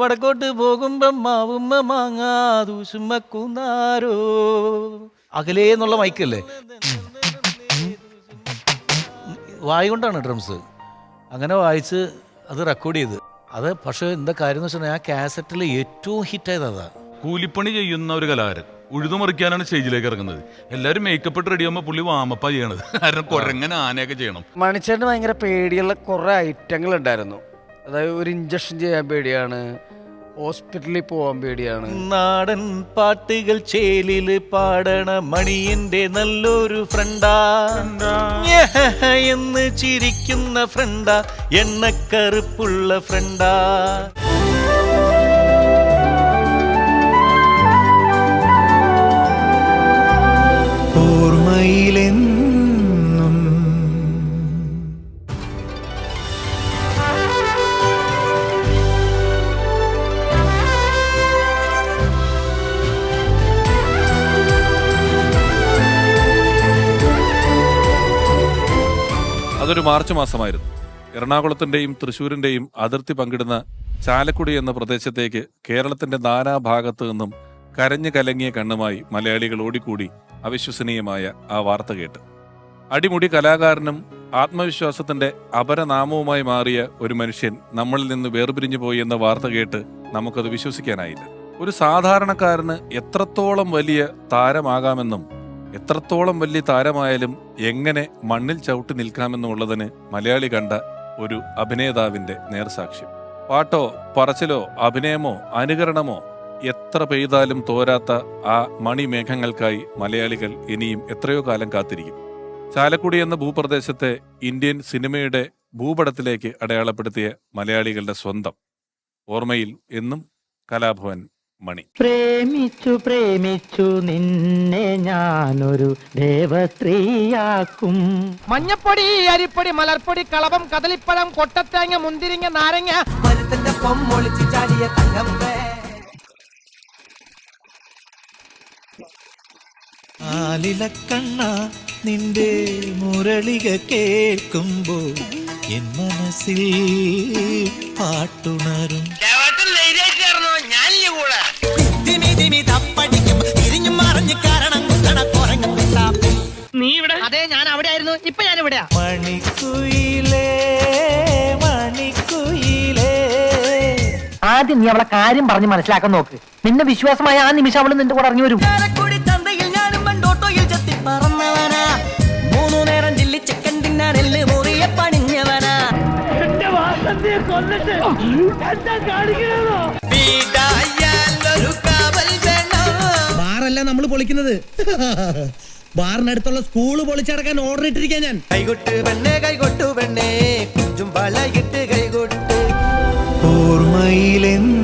വടക്കോട്ട് പോകുമ്പം മാവുമ്മ മാങ്ങാതൂശുമ്മക്കുന്നാരോ. അകലേ എന്നുള്ള മൈക്കല്ലേ, വായ കൊണ്ടാണ് ഡ്രംസ്. അങ്ങനെ വായിച്ച് അത് റെക്കോർഡ് ചെയ്ത് അത്. പക്ഷേ എന്താ കാര്യം എന്ന് വെച്ചാൽ ആ കാസറ്റിൽ ഏറ്റവും ഹിറ്റായത് അതാ. കൂലിപ്പണി ചെയ്യുന്ന ഒരു കലാകാരൻ ഉഴുതുമറിക്കാനാണ് സ്റ്റേജിലേക്ക് ഇറങ്ങുന്നത്. എല്ലാവരും മേക്കപ്പ് ഇട്ട് റെഡിയാകുമ്പോൾ പുള്ളി വാമപ്പ ചെയ്യണത്. കാരണം കുരങ്ങനെ ആനയൊക്കെ ചെയ്യണം. മണിച്ചേട്ടന് ഭയങ്കര പേടിയുള്ള കുറേ ഐറ്റങ്ങൾ ഉണ്ടായിരുന്നു. അതായത് ഒരു ഇഞ്ചക്ഷൻ ചെയ്യാൻ പേടിയാണ്, ഹോസ്പിറ്റലിൽ പോവാൻ പേടിയാണ്. നാടൻ പാട്ടുകൾ ചേലില് പാടണ മണിയന്റെ നല്ലൊരു ഫ്രണ്ടാ, എന്ന് ചിരിക്കുന്ന ഫ്രണ്ടാ, എണ്ണക്കറുപ്പുള്ള ഫ്രണ്ടാ. ഓർമ്മയിലെന്നും അതൊരു മാർച്ച് മാസമായിരുന്നു. എറണാകുളത്തിന്റെയും തൃശ്ശൂരിന്റെയും അതിർത്തി പങ്കിടുന്ന ചാലക്കുടി എന്ന പ്രദേശത്തേക്ക് കേരളത്തിന്റെ നാനാഭാഗത്തു നിന്നും കരഞ്ഞു കലങ്ങിയ കണ്ണുമായി മലയാളികൾ ഓടിക്കൂടി അവിശ്വസനീയമായ ആ വാർത്ത കേട്ട്. അടിമുടി കലാകാരനും ആത്മവിശ്വാസത്തിന്റെ അപരനാമവുമായി മാറിയ ഒരു മനുഷ്യൻ നമ്മളിൽ നിന്ന് വേർപിരിഞ്ഞു പോയി എന്ന വാർത്ത കേട്ട് നമുക്കത് വിശ്വസിക്കാനായില്ല. ഒരു സാധാരണക്കാരന് എത്രത്തോളം വലിയ താരമാകാമെന്നും എത്രത്തോളം വലിയ താരമായാലും എങ്ങനെ മണ്ണിൽ ചവിട്ടി നിൽക്കാമെന്നുള്ളതിന് മലയാളി കണ്ട ഒരു അഭിനേതാവിന്റെ നേർസാക്ഷ്യം. പാട്ടോ പറച്ചിലോ അഭിനയമോ അനുകരണമോ എത്ര പെയ്താലും തോരാത്ത ആ മണിമേഘങ്ങൾക്കായി മലയാളികൾ ഇനിയും എത്രയോ കാലം കാത്തിരിക്കും. ചാലക്കുടി എന്ന ഭൂപ്രദേശത്തെ ഇന്ത്യൻ സിനിമയുടെ ഭൂപടത്തിലേക്ക് അടയാളപ്പെടുത്തിയ മലയാളികളുടെ സ്വന്തം ഓർമ്മയിൽ എന്നും കലാഭവൻ മണി. പ്രേമിച്ചു പ്രേമിച്ചു നിന്നെ ഞാനൊരു ദേവസ്ത്രീയാക്കും. മഞ്ഞപ്പൊടി, അരിപ്പൊടി, മലർപ്പൊടി, കളഭം, കദളിപ്പഴം, കൊട്ടത്തേങ്ങ, മുന്തിരിങ്ങ, നാരങ്ങ, ആലിലക്കണ്ണ നിന്റെ മുരളിക കേൾക്കുമ്പോൾ എൻ മനസ്സിൽ പാട്ടുണരും. നീ ഇവിടെ? അതെ, ഞാൻ അവിടെ ആയിരുന്നു. ഇപ്പൊ ഞാൻ ഇവിടെയാ. മണിക്കുയിലേ മണിക്കുയിലേ. ആദ്യം നീ അവളെ കാര്യം പറഞ്ഞ് മനസ്സിലാക്കാൻ നോക്ക്. നിന്നെ വിശ്വാസമായ ആ നിമിഷം അവള് നിന്റെ കൂടെ ഇറങ്ങി വരും. ബാറല്ല നമ്മൾ പൊളിക്കുന്നത്, ബാറിനടുത്തുള്ള സ്കൂള് പൊളിച്ചടക്കാൻ ഓർഡർ ഇട്ടിരിക്കാൻ ഞാൻ. കൈകൊട്ട് പെണ്ണേ കൈകൊട്ടു പെണ്ണേ കുഞ്ചും വളയിട്ട് കൈകൊട്ട്. ഓർമ്മയിലെന്നും.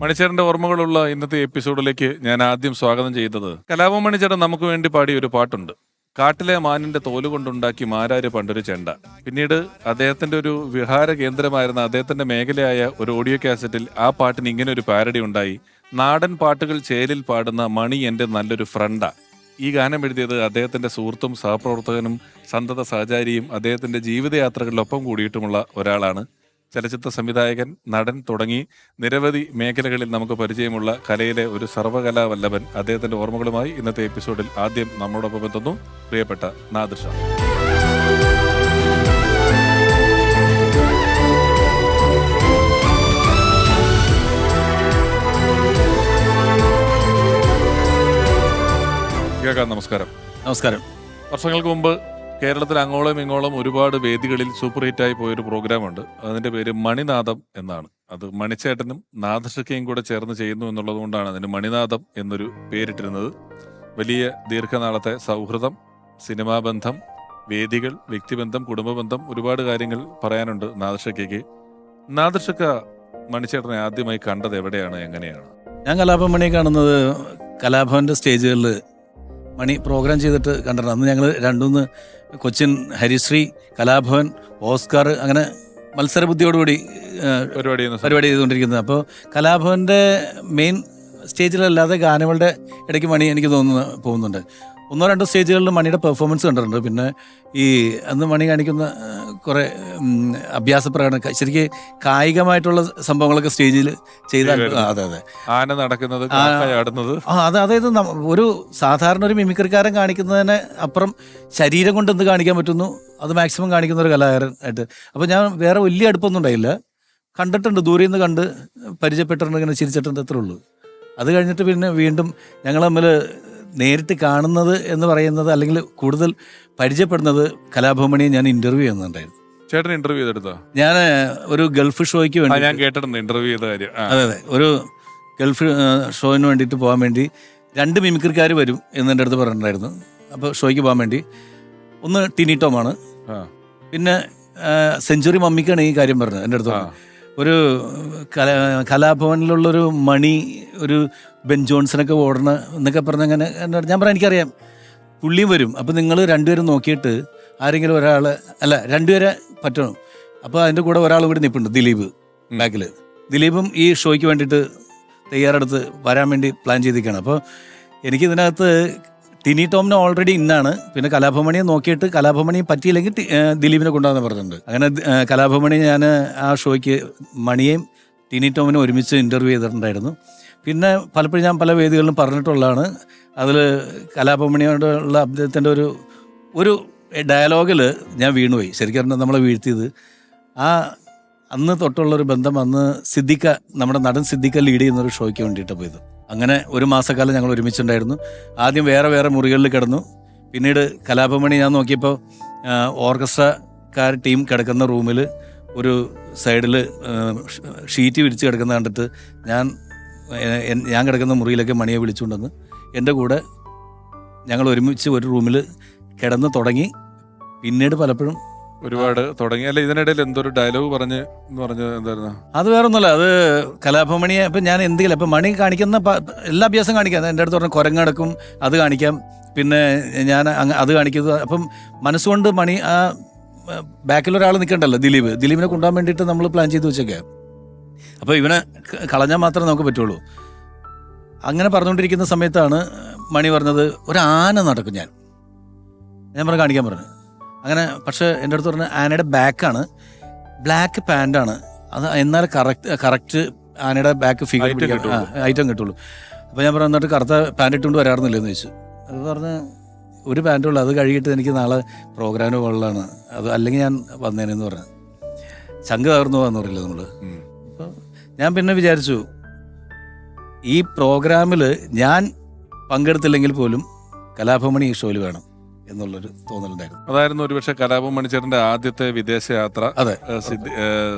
മണിച്ചേട്ടന്റെ ഓർമ്മകളുള്ള ഇന്നത്തെ എപ്പിസോഡിലേക്ക് ഞാൻ ആദ്യം സ്വാഗതം ചെയ്യുന്നത് കലാഭവൻ മണിച്ചേട്ടൻ നമുക്ക് വേണ്ടി പാടിയ ഒരു പാട്ടുണ്ട്. കാട്ടിലെ മാനിന്റെ തോല് കൊണ്ടുണ്ടാക്കി മാരാര് പണ്ടൊരു ചെണ്ട. പിന്നീട് അദ്ദേഹത്തിന്റെ ഒരു വിഹാര കേന്ദ്രമായിരുന്ന അദ്ദേഹത്തിന്റെ മേഖലയായ ഒരു ഓഡിയോ കാസറ്റിൽ ആ പാട്ടിന് ഇങ്ങനെ ഒരു പാരഡി ഉണ്ടായി. നാടൻ പാട്ടുകൾ ചേലിൽ പാടുന്ന മണി എന്റെ നല്ലൊരു ഫ്രണ്ടാ. ഈ ഗാനം എഴുതിയത് അദ്ദേഹത്തിന്റെ സുഹൃത്തും സഹപ്രവർത്തകനും സന്തത സഹചാരിയും അദ്ദേഹത്തിന്റെ ജീവിതയാത്രകളിലൊപ്പം കൂടിയിട്ടുമുള്ള ഒരാളാണ്. ചലച്ചിത്ര സംവിധായകൻ, നടൻ തുടങ്ങി നിരവധി മേഖലകളിൽ നമുക്ക് പരിചയമുള്ള കലയിലെ ഒരു സർവകലാവല്ലഭൻ. അദ്ദേഹത്തിന്റെ ഓർമ്മകളുമായി ഇന്നത്തെ എപ്പിസോഡിൽ ആദ്യം നമ്മളോടൊപ്പം എത്തുന്നു പ്രിയപ്പെട്ട നാദിർ ഷാ. കേൾക്കാം. നമസ്കാരം. നമസ്കാരം. വർഷങ്ങൾക്ക് മുമ്പ് കേരളത്തിൽ അങ്ങോളം ഇങ്ങോളം ഒരുപാട് വേദികളിൽ സൂപ്പർ ഹിറ്റായി പോയൊരു പ്രോഗ്രാമുണ്ട്. അതിന്റെ പേര് മണിനാദം എന്നാണ്. അത് മണിച്ചേട്ടനും നാദർഷക്കയും കൂടെ ചേർന്ന് ചെയ്യുന്നു എന്നുള്ളത് കൊണ്ടാണ് അതിന് മണിനാദം എന്നൊരു പേരിട്ടിരുന്നത്. വലിയ ദീർഘനാളത്തെ സൗഹൃദം, സിനിമാ ബന്ധം, വേദികൾ, വ്യക്തിബന്ധം, കുടുംബബന്ധം, ഒരുപാട് കാര്യങ്ങൾ പറയാനുണ്ട് നാദർഷക്കയ്ക്ക്. നാദർഷക്ക മണിച്ചേട്ടനെ ആദ്യമായി കണ്ടത് എവിടെയാണ്, എങ്ങനെയാണ്? ഞാൻ കലാഭവൻ മണിയെ കാണുന്നത് കലാഭവൻ്റെ സ്റ്റേജുകളിൽ മണി പ്രോഗ്രാം ചെയ്തിട്ട് കണ്ടിട്ടുണ്ട്. അന്ന് ഞങ്ങൾ രണ്ടുമൂന്ന് കൊച്ചിൻ ഹരിശ്രീ, കലാഭവൻ, ഓസ്കാർ അങ്ങനെ മത്സരബുദ്ധിയോടുകൂടി പരിപാടി ചെയ്തുകൊണ്ടിരിക്കുന്നത്. അപ്പോൾ കലാഭവൻ്റെ മെയിൻ സ്റ്റേജിലല്ലാതെ ഗാനങ്ങളുടെ ഇടയ്ക്ക് മണി എനിക്ക് പോകുന്നുണ്ട്. ഒന്നോ രണ്ടോ സ്റ്റേജുകളിൽ മണിയുടെ പെർഫോമൻസ് കണ്ടിട്ടുണ്ട്. പിന്നെ ഈ അന്ന് മണി കാണിക്കുന്ന കുറേ അഭ്യാസ പ്രകടനം ശരിക്കും കായികമായിട്ടുള്ള സംഭവങ്ങളൊക്കെ സ്റ്റേജിൽ ചെയ്താൽ അതെ ആന നടക്കുന്നത്, കാക്കയാടുന്നത്. അതായത് ഒരു സാധാരണ ഒരു മിമിക്രിക്കാരൻ കാണിക്കുന്നതിന് അപ്പുറം ശരീരം കൊണ്ട് എന്ത് കാണിക്കാൻ പറ്റുന്നു അത് മാക്സിമം കാണിക്കുന്ന ഒരു കലാകാരനായിട്ട്. അപ്പോൾ ഞാൻ വേറെ വലിയ അടുപ്പൊന്നും ഉണ്ടായില്ല, കണ്ടിട്ടുണ്ട്, ദൂരെ നിന്ന് കണ്ട് പരിചയപ്പെട്ടിട്ടുണ്ട്, ഇങ്ങനെ ചിരിച്ചിട്ടുണ്ട്, അത്രേ ഉള്ളൂ. അത് കഴിഞ്ഞിട്ട് പിന്നെ വീണ്ടും ഞങ്ങൾ തമ്മിൽ നേരിട്ട് കാണുന്നത് എന്ന് പറയുന്നത് അല്ലെങ്കിൽ കൂടുതൽ പരിചയപ്പെടുന്നത് കലാഭവമണിയെ ഞാൻ ഇന്റർവ്യൂ ചെയ്യുന്നുണ്ടായിരുന്നു. ചേട്ടൻ ഇന്റർവ്യൂ ചെയ്തെടുത്തോ? ഞാൻ ഒരു ഗൾഫ് ഷോയ്ക്ക് വേണ്ടി, ഞാൻ കേട്ടിട്ടുണ്ട് ഇന്റർവ്യൂ ചെയ്ത കാര്യം. അതെ, ഒരു ഗൾഫ് ഷോയിന് വേണ്ടിയിട്ട് പോകാൻ വേണ്ടി 2 മിമിക്രിക്കാർ വരും എന്ന് എൻ്റെ അടുത്ത് പറഞ്ഞിട്ടുണ്ടായിരുന്നു. അപ്പോൾ ഷോയ്ക്ക് പോകാൻ വേണ്ടി ഒന്ന് ടിനി ടോമാണ്, പിന്നെ സെഞ്ചുറി മമ്മിക്കാണ് ഈ കാര്യം പറഞ്ഞത് എൻ്റെ അടുത്ത്. ഒരു കലാഭവനിലുള്ളൊരു മണി, ഒരു ബെൻ ജോൺസനൊക്കെ ഓടണ എന്നൊക്കെ പറഞ്ഞ അങ്ങനെ ഞാൻ പറയാം എനിക്കറിയാം പുള്ളിയും വരും. അപ്പോൾ നിങ്ങൾ 2 പേരും നോക്കിയിട്ട് ആരെങ്കിലും ഒരാൾ, അല്ല 2 പേരെ പറ്റണം. അപ്പോൾ അതിൻ്റെ കൂടെ ഒരാൾ കൂടി നിൽപ്പുണ്ട്, ദിലീപ് ബാക്കിൽ. ദിലീപും ഈ ഷോയ്ക്ക് വേണ്ടിയിട്ട് തയ്യാറെടുത്ത് വരാൻ വേണ്ടി പ്ലാൻ ചെയ്തിരിക്കുകയാണ്. അപ്പോൾ എനിക്കിതിനകത്ത് ടിനി ടോമിന് ഓൾറെഡി ഇന്നാണ്, പിന്നെ കലാഭവമണിയെ നോക്കിയിട്ട് കലാഭവമണിയെ പറ്റിയില്ലെങ്കിൽ ദിലീപിനെ കൊണ്ടുവന്ന് പറഞ്ഞിട്ടുണ്ട്. അങ്ങനെ കലാഭവമണി ഞാൻ ആ ഷോയ്ക്ക് മണിയെയും ടിനി ടോമിനെ ഒരുമിച്ച് ഇൻ്റർവ്യൂ ചെയ്തിട്ടുണ്ടായിരുന്നു. പിന്നെ പലപ്പോഴും ഞാൻ പല വേദികളിലും പറഞ്ഞിട്ടുള്ളതാണ്. അതിൽ കലാഭവമണിയോടുള്ള അദ്ദേഹത്തിൻ്റെ ഒരു ഡയലോഗിൽ ഞാൻ വീണുപോയി. ശരിക്കും നമ്മളെ വീഴ്ത്തിയത് അന്ന് തൊട്ടുള്ളൊരു ബന്ധം, അന്ന് സിദ്ദിഖ, നമ്മുടെ നടൻ സിദ്ദിഖ ലീഡ് ചെയ്യുന്നൊരു ഷോയ്ക്ക് വേണ്ടിയിട്ട് പോയത്. അങ്ങനെ ഒരു മാസക്കാലം ഞങ്ങൾ ഒരുമിച്ചുണ്ടായിരുന്നു. ആദ്യം വേറെ മുറികളിൽ കിടന്നു. പിന്നീട് കലാഭവമണി ഞാൻ നോക്കിയപ്പോൾ ഓർക്കസ്ട്രക്കാർ ടീം കിടക്കുന്ന റൂമിൽ ഒരു സൈഡിൽ ഷീറ്റ് വിരിച്ച് കിടക്കുന്ന കണ്ടിട്ട് ഞാൻ കിടക്കുന്ന മുറിയിലേക്ക് മണിയെ വിളിച്ചുകൊണ്ടെന്ന് എൻ്റെ കൂടെ ഞങ്ങൾ ഒരുമിച്ച് ഒരു റൂമിൽ കിടന്ന് തുടങ്ങി. പിന്നീട് പലപ്പോഴും ഒരുപാട് തുടങ്ങി. അല്ല, ഇതിനിടയിൽ എന്തൊരു ഡയലോഗ് പറഞ്ഞത് എന്തായിരുന്നു? അത് വേറെ ഒന്നുമല്ല, അത് കലാഭവമണിയെ ഇപ്പം ഞാൻ എന്തെങ്കിലും ഇപ്പം മണി കാണിക്കുന്ന എല്ലാ അഭ്യാസം കാണിക്കാം. എൻ്റെ അടുത്ത് പറഞ്ഞ കുരങ്ങടക്കും അത് കാണിക്കാം, പിന്നെ ഞാൻ അത് കാണിക്കുന്നത്. അപ്പം മനസ്സുകൊണ്ട് മണി ആ ബാക്കിലൊരാൾ നിൽക്കണ്ടല്ലോ, ദിലീപിനെ കൊണ്ടുപോകാൻ വേണ്ടിയിട്ട് നമ്മൾ പ്ലാൻ ചെയ്ത് വെച്ചേക്കാം. അപ്പോൾ ഇവനെ കളഞ്ഞാൽ മാത്രമേ നമുക്ക് പറ്റുള്ളൂ. അങ്ങനെ പറഞ്ഞുകൊണ്ടിരിക്കുന്ന സമയത്താണ് മണി പറഞ്ഞത് ഒരു ആന നടക്കും. ഞാൻ പറഞ്ഞ് കാണിക്കാൻ പറഞ്ഞു. അങ്ങനെ പക്ഷേ എൻ്റെ അടുത്ത് പറഞ്ഞ ആനയുടെ ബാക്കാണ്, ബ്ലാക്ക് പാൻറ്റാണ് അത്, എന്നാൽ കറക്റ്റ് ആനയുടെ ബാക്ക് ഫിഗർ ഐറ്റം കിട്ടുള്ളൂ. അപ്പോൾ ഞാൻ പറഞ്ഞു എന്നിട്ട് കറുത്ത പാൻറ്റ് ഇട്ടുകൊണ്ട് വരാറുന്നില്ലെന്ന് ചോദിച്ചു. അത് പറഞ്ഞ് ഒരു പാൻറ്റുള്ളൂ, അത് കഴുകിയിട്ട് എനിക്ക് നാളെ പ്രോഗ്രാമിന് പോകാനുള്ളതാണ്, അത് അല്ലെങ്കിൽ ഞാൻ വന്നേനെന്ന് പറഞ്ഞു. ചങ്ക് തകർന്നു പോകാന്ന് പറയില്ല നമ്മൾ. അപ്പോൾ ഞാൻ പിന്നെ വിചാരിച്ചു ഈ പ്രോഗ്രാമിൽ ഞാൻ പങ്കെടുത്തില്ലെങ്കിൽ പോലും കലാഭവമണി ഈ ഷോയിൽ വേണം എന്നുള്ളൊരു തോന്നലുണ്ടായിരുന്നു. അതായിരുന്നു ഒരുപക്ഷെ കലാഭവൻ മണിച്ചേട്ടന്റെ ആദ്യത്തെ വിദേശ യാത്ര. അതെ,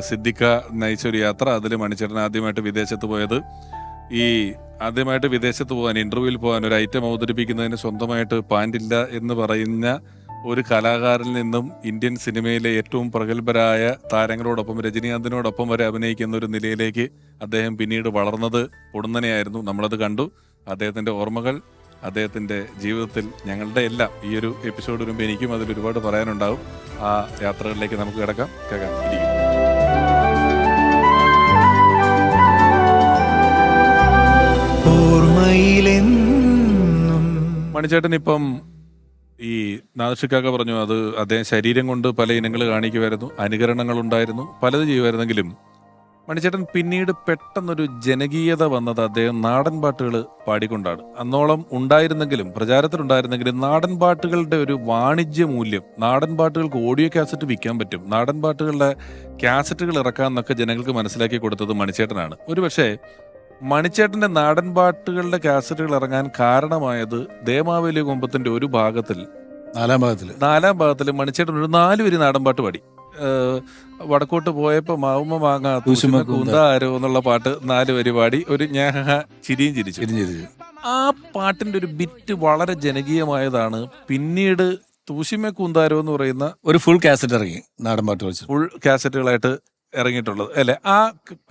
സിദ്ദിഖ നയിച്ചൊരു യാത്ര. അതിൽ മണിച്ചേട്ടൻ ആദ്യമായിട്ട് വിദേശത്ത് പോയത്. ഈ ആദ്യമായിട്ട് വിദേശത്ത് പോകാൻ, ഇന്റർവ്യൂവിൽ പോകാൻ, ഒരു ഐറ്റം അവതരിപ്പിക്കുന്നതിന് സ്വന്തമായിട്ട് പാൻറ്റില്ല എന്ന് പറയുന്ന ഒരു കലാകാരനിൽ നിന്നും ഇന്ത്യൻ സിനിമയിലെ ഏറ്റവും പ്രഗത്ഭരായ താരങ്ങളോടൊപ്പം രജനീകാന്തിനോടൊപ്പം വരെ അഭിനയിക്കുന്ന ഒരു നിലയിലേക്ക് അദ്ദേഹം പിന്നീട് വളർന്നത് പൊടുന്നനെയായിരുന്നു. നമ്മളത് കണ്ടു. അദ്ദേഹത്തിന്റെ ഓർമ്മകൾ, അദ്ദേഹത്തിന്റെ ജീവിതത്തിൽ ഞങ്ങളുടെ എല്ലാം ഈ ഒരു എപ്പിസോഡ് വരുമ്പോൾ എനിക്കും അതിൽ ഒരുപാട് പറയാനുണ്ടാവും. ആ യാത്രകളിലേക്ക് നമുക്ക് കേൾക്കാം. മണിച്ചേട്ടൻ ഇപ്പം ഈ നാദർഷിക്കാക്ക പറഞ്ഞു, അത് അദ്ദേഹം ശരീരം കൊണ്ട് പല ഇനങ്ങൾ കാണിക്കുമായിരുന്നു, അനുകരണങ്ങൾ ഉണ്ടായിരുന്നു, പലത് ചെയ്യുമായിരുന്നെങ്കിലും മണിച്ചേട്ടൻ പിന്നീട് പെട്ടെന്നൊരു ജനകീയത വന്നത് അദ്ദേഹം നാടൻ പാട്ടുകൾ പാടിക്കൊണ്ടാണ്. അന്നോളം ഉണ്ടായിരുന്നെങ്കിലും, പ്രചാരത്തിലുണ്ടായിരുന്നെങ്കിലും, നാടൻ പാട്ടുകളുടെ ഒരു വാണിജ്യ മൂല്യം, നാടൻ പാട്ടുകൾക്ക് ഓഡിയോ കാസറ്റ് വിൽക്കാൻ പറ്റും, നാടൻ പാട്ടുകളുടെ കാസറ്റുകൾ ഇറക്കാമെന്നൊക്കെ ജനങ്ങൾക്ക് മനസ്സിലാക്കി കൊടുത്തത് മണിച്ചേട്ടനാണ്. ഒരുപക്ഷെ മണിച്ചേട്ടന്റെ നാടൻ പാട്ടുകളുടെ കാസറ്റുകൾ ഇറങ്ങാൻ കാരണമായത് ദേമാവേലി കൊമ്പത്തിന്റെ ഒരു ഭാഗത്തിൽ, നാലാം ഭാഗത്തിൽ മണിച്ചേട്ടൻ ഒരു 4 വരി നാടൻ പാട്ട് പാടി. വടക്കോട്ട് പോയപ്പോ മാവുമ്മ മാങ്ങ കൂന്താരോ എന്നുള്ള പാട്ട് 4 വരി പാടി, ഒരു ചിരിയും ചിരിച്ചു. ആ പാട്ടിന്റെ ഒരു ബിറ്റ് വളരെ ജനകീയമായതാണ്. പിന്നീട് തൂശിമ കൂന്താരോ എന്ന് പറയുന്ന ഒരു ഫുൾ കാസറ്റ് ഇറങ്ങി, നാടൻ പാട്ട് വെച്ച് ഫുൾ കാസറ്റുകളായിട്ട് ഇറങ്ങിയിട്ടുള്ളത് അല്ലെ. ആ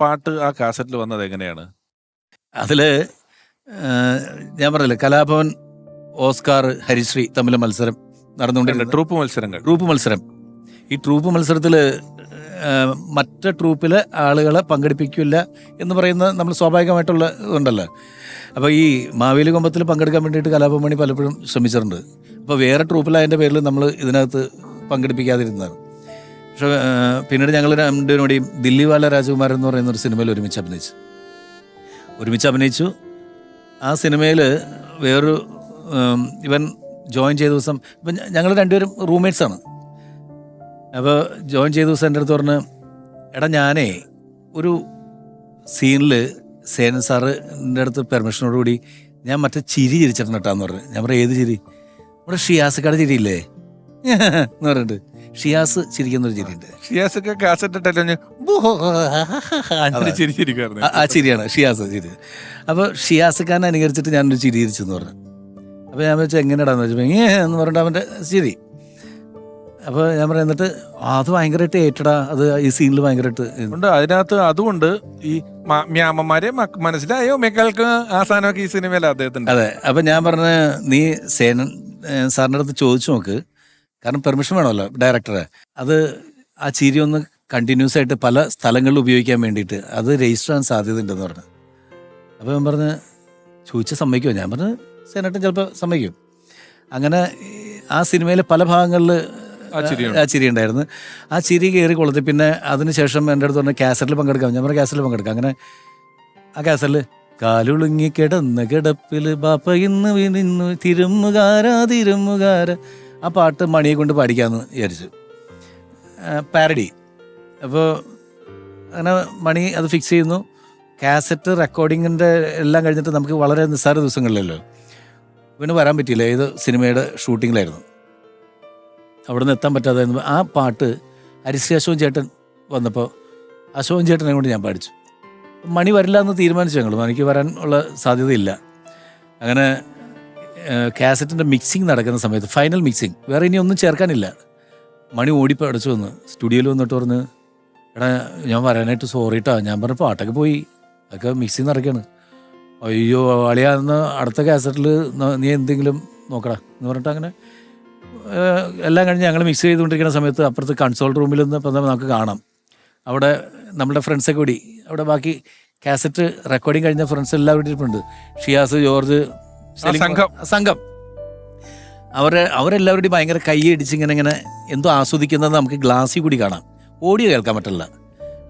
പാട്ട് ആ കാസറ്റിൽ വന്നത് എങ്ങനെയാണ്? അതില് ഞാൻ പറഞ്ഞില്ലേ, കലാഭവൻ, ഓസ്കാർ, ഹരിശ്രീ തമ്മിലെ മത്സരം നടന്നുകൊണ്ടിരുന്നത്, ട്രൂപ്പ് മത്സരം. ഈ ട്രൂപ്പ് മത്സരത്തിൽ മറ്റു ട്രൂപ്പിലെ ആളുകളെ പങ്കെടുപ്പിക്കില്ല എന്ന് പറയുന്ന നമ്മൾ സ്വാഭാവികമായിട്ടുള്ള ഇതുണ്ടല്ലോ. അപ്പോൾ ഈ മാവേലി കൊമ്പത്തിൽ പങ്കെടുക്കാൻ വേണ്ടിയിട്ട് കലാഭവൻ മണി പലപ്പോഴും ശ്രമിച്ചിട്ടുണ്ട്. അപ്പോൾ വേറെ ട്രൂപ്പിലായതിൻ്റെ പേരിൽ നമ്മൾ ഇതിനകത്ത് പങ്കെടുപ്പിക്കാതിരുന്നതാണ്. പക്ഷേ പിന്നീട് ഞങ്ങൾ രണ്ടുപേരും ദില്ലിവാല രാജകുമാരൻ എന്ന് പറയുന്ന ഒരു സിനിമയിൽ ഒരുമിച്ച് അഭിനയിച്ചു. ആ സിനിമയിൽ വേറൊരു ഇവൻ ജോയിൻ ചെയ്ത ദിവസം ഇപ്പം ഞങ്ങൾ രണ്ടുപേരും റൂംമേറ്റ്സാണ്. അപ്പോൾ ജോയിൻ ചെയ്ത ദിവസം എൻ്റെ അടുത്ത് പറഞ്ഞ്, എടാ ഞാനേ ഒരു സീനിൽ സേനൻ സാറിൻ്റെ അടുത്ത് പെർമിഷനോടുകൂടി ഞാൻ മറ്റേ ചിരി ചിരിച്ചിട്ടുണ്ട് കേട്ടാന്ന് പറഞ്ഞു. ഞാൻ പറയാം ഏത് ചിരി? നമ്മുടെ ഷിയാസക്കാട് ചിരിയില്ലേ എന്ന് പറഞ്ഞിട്ട് ഷിയാസ് ചിരിക്കുന്നൊരു ചിരിയുണ്ട്. ഷിയാസൊക്കെ കാസറ്റ് ഇട്ടല്ലേ ചിരിച്ചിരിക്കുവായിരുന്നു. ആ ചിരിയാണ് ഷിയാസ് ചിരി. അപ്പോൾ ഷിയാസക്കാരനെ അനുകരിച്ചിട്ട് ഞാനൊരു ചിരി ചിരിച്ചെന്ന് പറഞ്ഞു. അപ്പോൾ ഞാൻ വെച്ചാൽ എങ്ങനെയാടാന്ന് വെച്ചപ്പോൾ എന്ന് പറഞ്ഞിട്ട് അവൻ്റെ ചിരി. അപ്പോൾ ഞാൻ പറയാം എന്നിട്ട് അത് ഭയങ്കരമായിട്ട് ഏറ്റടാ, അത് ഈ സീനിൽ ഭയങ്കരമായിട്ട് ഉണ്ട്. അതിനകത്ത് അതുകൊണ്ട് ഈ മ്യാമന്മാരെ മനസ്സിലായോ മക്കൾക്ക് ആ സാധനമൊക്കെ ഈ സിനിമയിലാണ് അദ്ദേഹത്തിന്റെ. അതെ. അപ്പം ഞാൻ പറഞ്ഞ നീ സേനൻ സാറിൻ്റെ അടുത്ത് ചോദിച്ചു നോക്ക്, കാരണം പെർമിഷൻ വേണമല്ലോ ഡയറക്ടറെ. അത് ആ ചിരി ഒന്ന് കണ്ടിന്യൂസ് ആയിട്ട് പല സ്ഥലങ്ങളിൽ ഉപയോഗിക്കാൻ വേണ്ടിയിട്ട് അത് രജിസ്റ്റർ ചെയ്യാൻ സാധ്യത ഉണ്ടെന്ന് പറഞ്ഞു. അപ്പോൾ ഞാൻ പറഞ്ഞ് ചോദിച്ചാൽ സമ്മതിക്കുമോ? ഞാൻ പറഞ്ഞ് സേനട്ടൻ ചിലപ്പോൾ സമ്മതിക്കും. അങ്ങനെ ആ സിനിമയിലെ പല ഭാഗങ്ങളിൽ ആ ചിരി ഉണ്ടായിരുന്നു. ആ ചിരി കയറി കൊളുത്തി. പിന്നെ അതിനുശേഷം എൻ്റെ അടുത്ത് പറഞ്ഞ കാസറ്റിൽ പങ്കെടുക്കാം. ഞാൻ പറഞ്ഞ കാസറ്റിൽ പങ്കെടുക്കാം. അങ്ങനെ ആ കാസറ്റിൽ കാലുളുങ്ങി കിടന്ന കിടപ്പിൽ ബാപ്പ ഇന്ന് വിനിന്നു തിരുമുകാര ആ പാട്ട് മണിയെ കൊണ്ട് പാടിക്കാമെന്ന് വിചാരിച്ചു, പാരഡി. അപ്പോൾ അങ്ങനെ മണി അത് ഫിക്സ് ചെയ്യുന്നു. കാസറ്റ് റെക്കോർഡിങ്ങിൻ്റെ എല്ലാം കഴിഞ്ഞിട്ട് നമുക്ക് വളരെ നിസ്സാര ദിവസങ്ങളിലല്ലോ, പിന്നെ വരാൻ പറ്റിയില്ല. ഏത് സിനിമയുടെ ഷൂട്ടിങ്ങിലായിരുന്നു, അവിടെ നിന്ന് എത്താൻ പറ്റാതായിരുന്നു. ആ പാട്ട് ഹരിശ്രീ അശോകൻ ചേട്ടൻ വന്നപ്പോൾ അശോകൻ ചേട്ടനെ കൊണ്ട് ഞാൻ പാടിച്ചു. മണി വരില്ല എന്ന് തീരുമാനിച്ചു ഞങ്ങൾ, മണിക്ക് വരാൻ ഉള്ള സാധ്യതയില്ല. അങ്ങനെ കാസറ്റിൻ്റെ മിക്സിങ് നടക്കുന്ന സമയത്ത്, ഫൈനൽ മിക്സിങ്, വേറെ ഇനി ഒന്നും ചേർക്കാനില്ല. മണി ഓടിപ്പോൾ അടച്ചു വന്ന് സ്റ്റുഡിയോയിൽ വന്നിട്ട് പറഞ്ഞ്, എടാ ഞാൻ വരാനായിട്ട് സോറിട്ടാ. ഞാൻ പറഞ്ഞ പാട്ടൊക്കെ പോയി, അതൊക്കെ മിക്സിങ് നടക്കുകയാണ്. അയ്യോ അളിയാന്ന് അടുത്ത കാസറ്റിൽ നീ എന്തെങ്കിലും നോക്കടാ എന്ന് പറഞ്ഞിട്ട് അങ്ങനെ എല്ലാം കഴിഞ്ഞ് ഞങ്ങൾ മിക്സ് ചെയ്തുകൊണ്ടിരിക്കുന്ന സമയത്ത് അപ്പുറത്ത് കൺസോൾ റൂമിൽ നിന്ന് ഇപ്പം നമുക്ക് കാണാം, അവിടെ നമ്മുടെ ഫ്രണ്ട്സൊക്കെ കൂടി അവിടെ ബാക്കി കാസറ്റ് റെക്കോർഡിങ് കഴിഞ്ഞ ഫ്രണ്ട്സ് എല്ലാവരും ഇരിപ്പുണ്ട്. ഷിയാസ്, ജോർജ്, സംഘം. അവരെല്ലാവരുടെയും ഭയങ്കര കൈയടിച്ച് ഇങ്ങനെ എന്തോ ആസ്വദിക്കുന്നത് നമുക്ക് ഗ്ലാസ്സിൽ കൂടി കാണാം, ഓഡിയോ കേൾക്കാൻ പറ്റില്ല.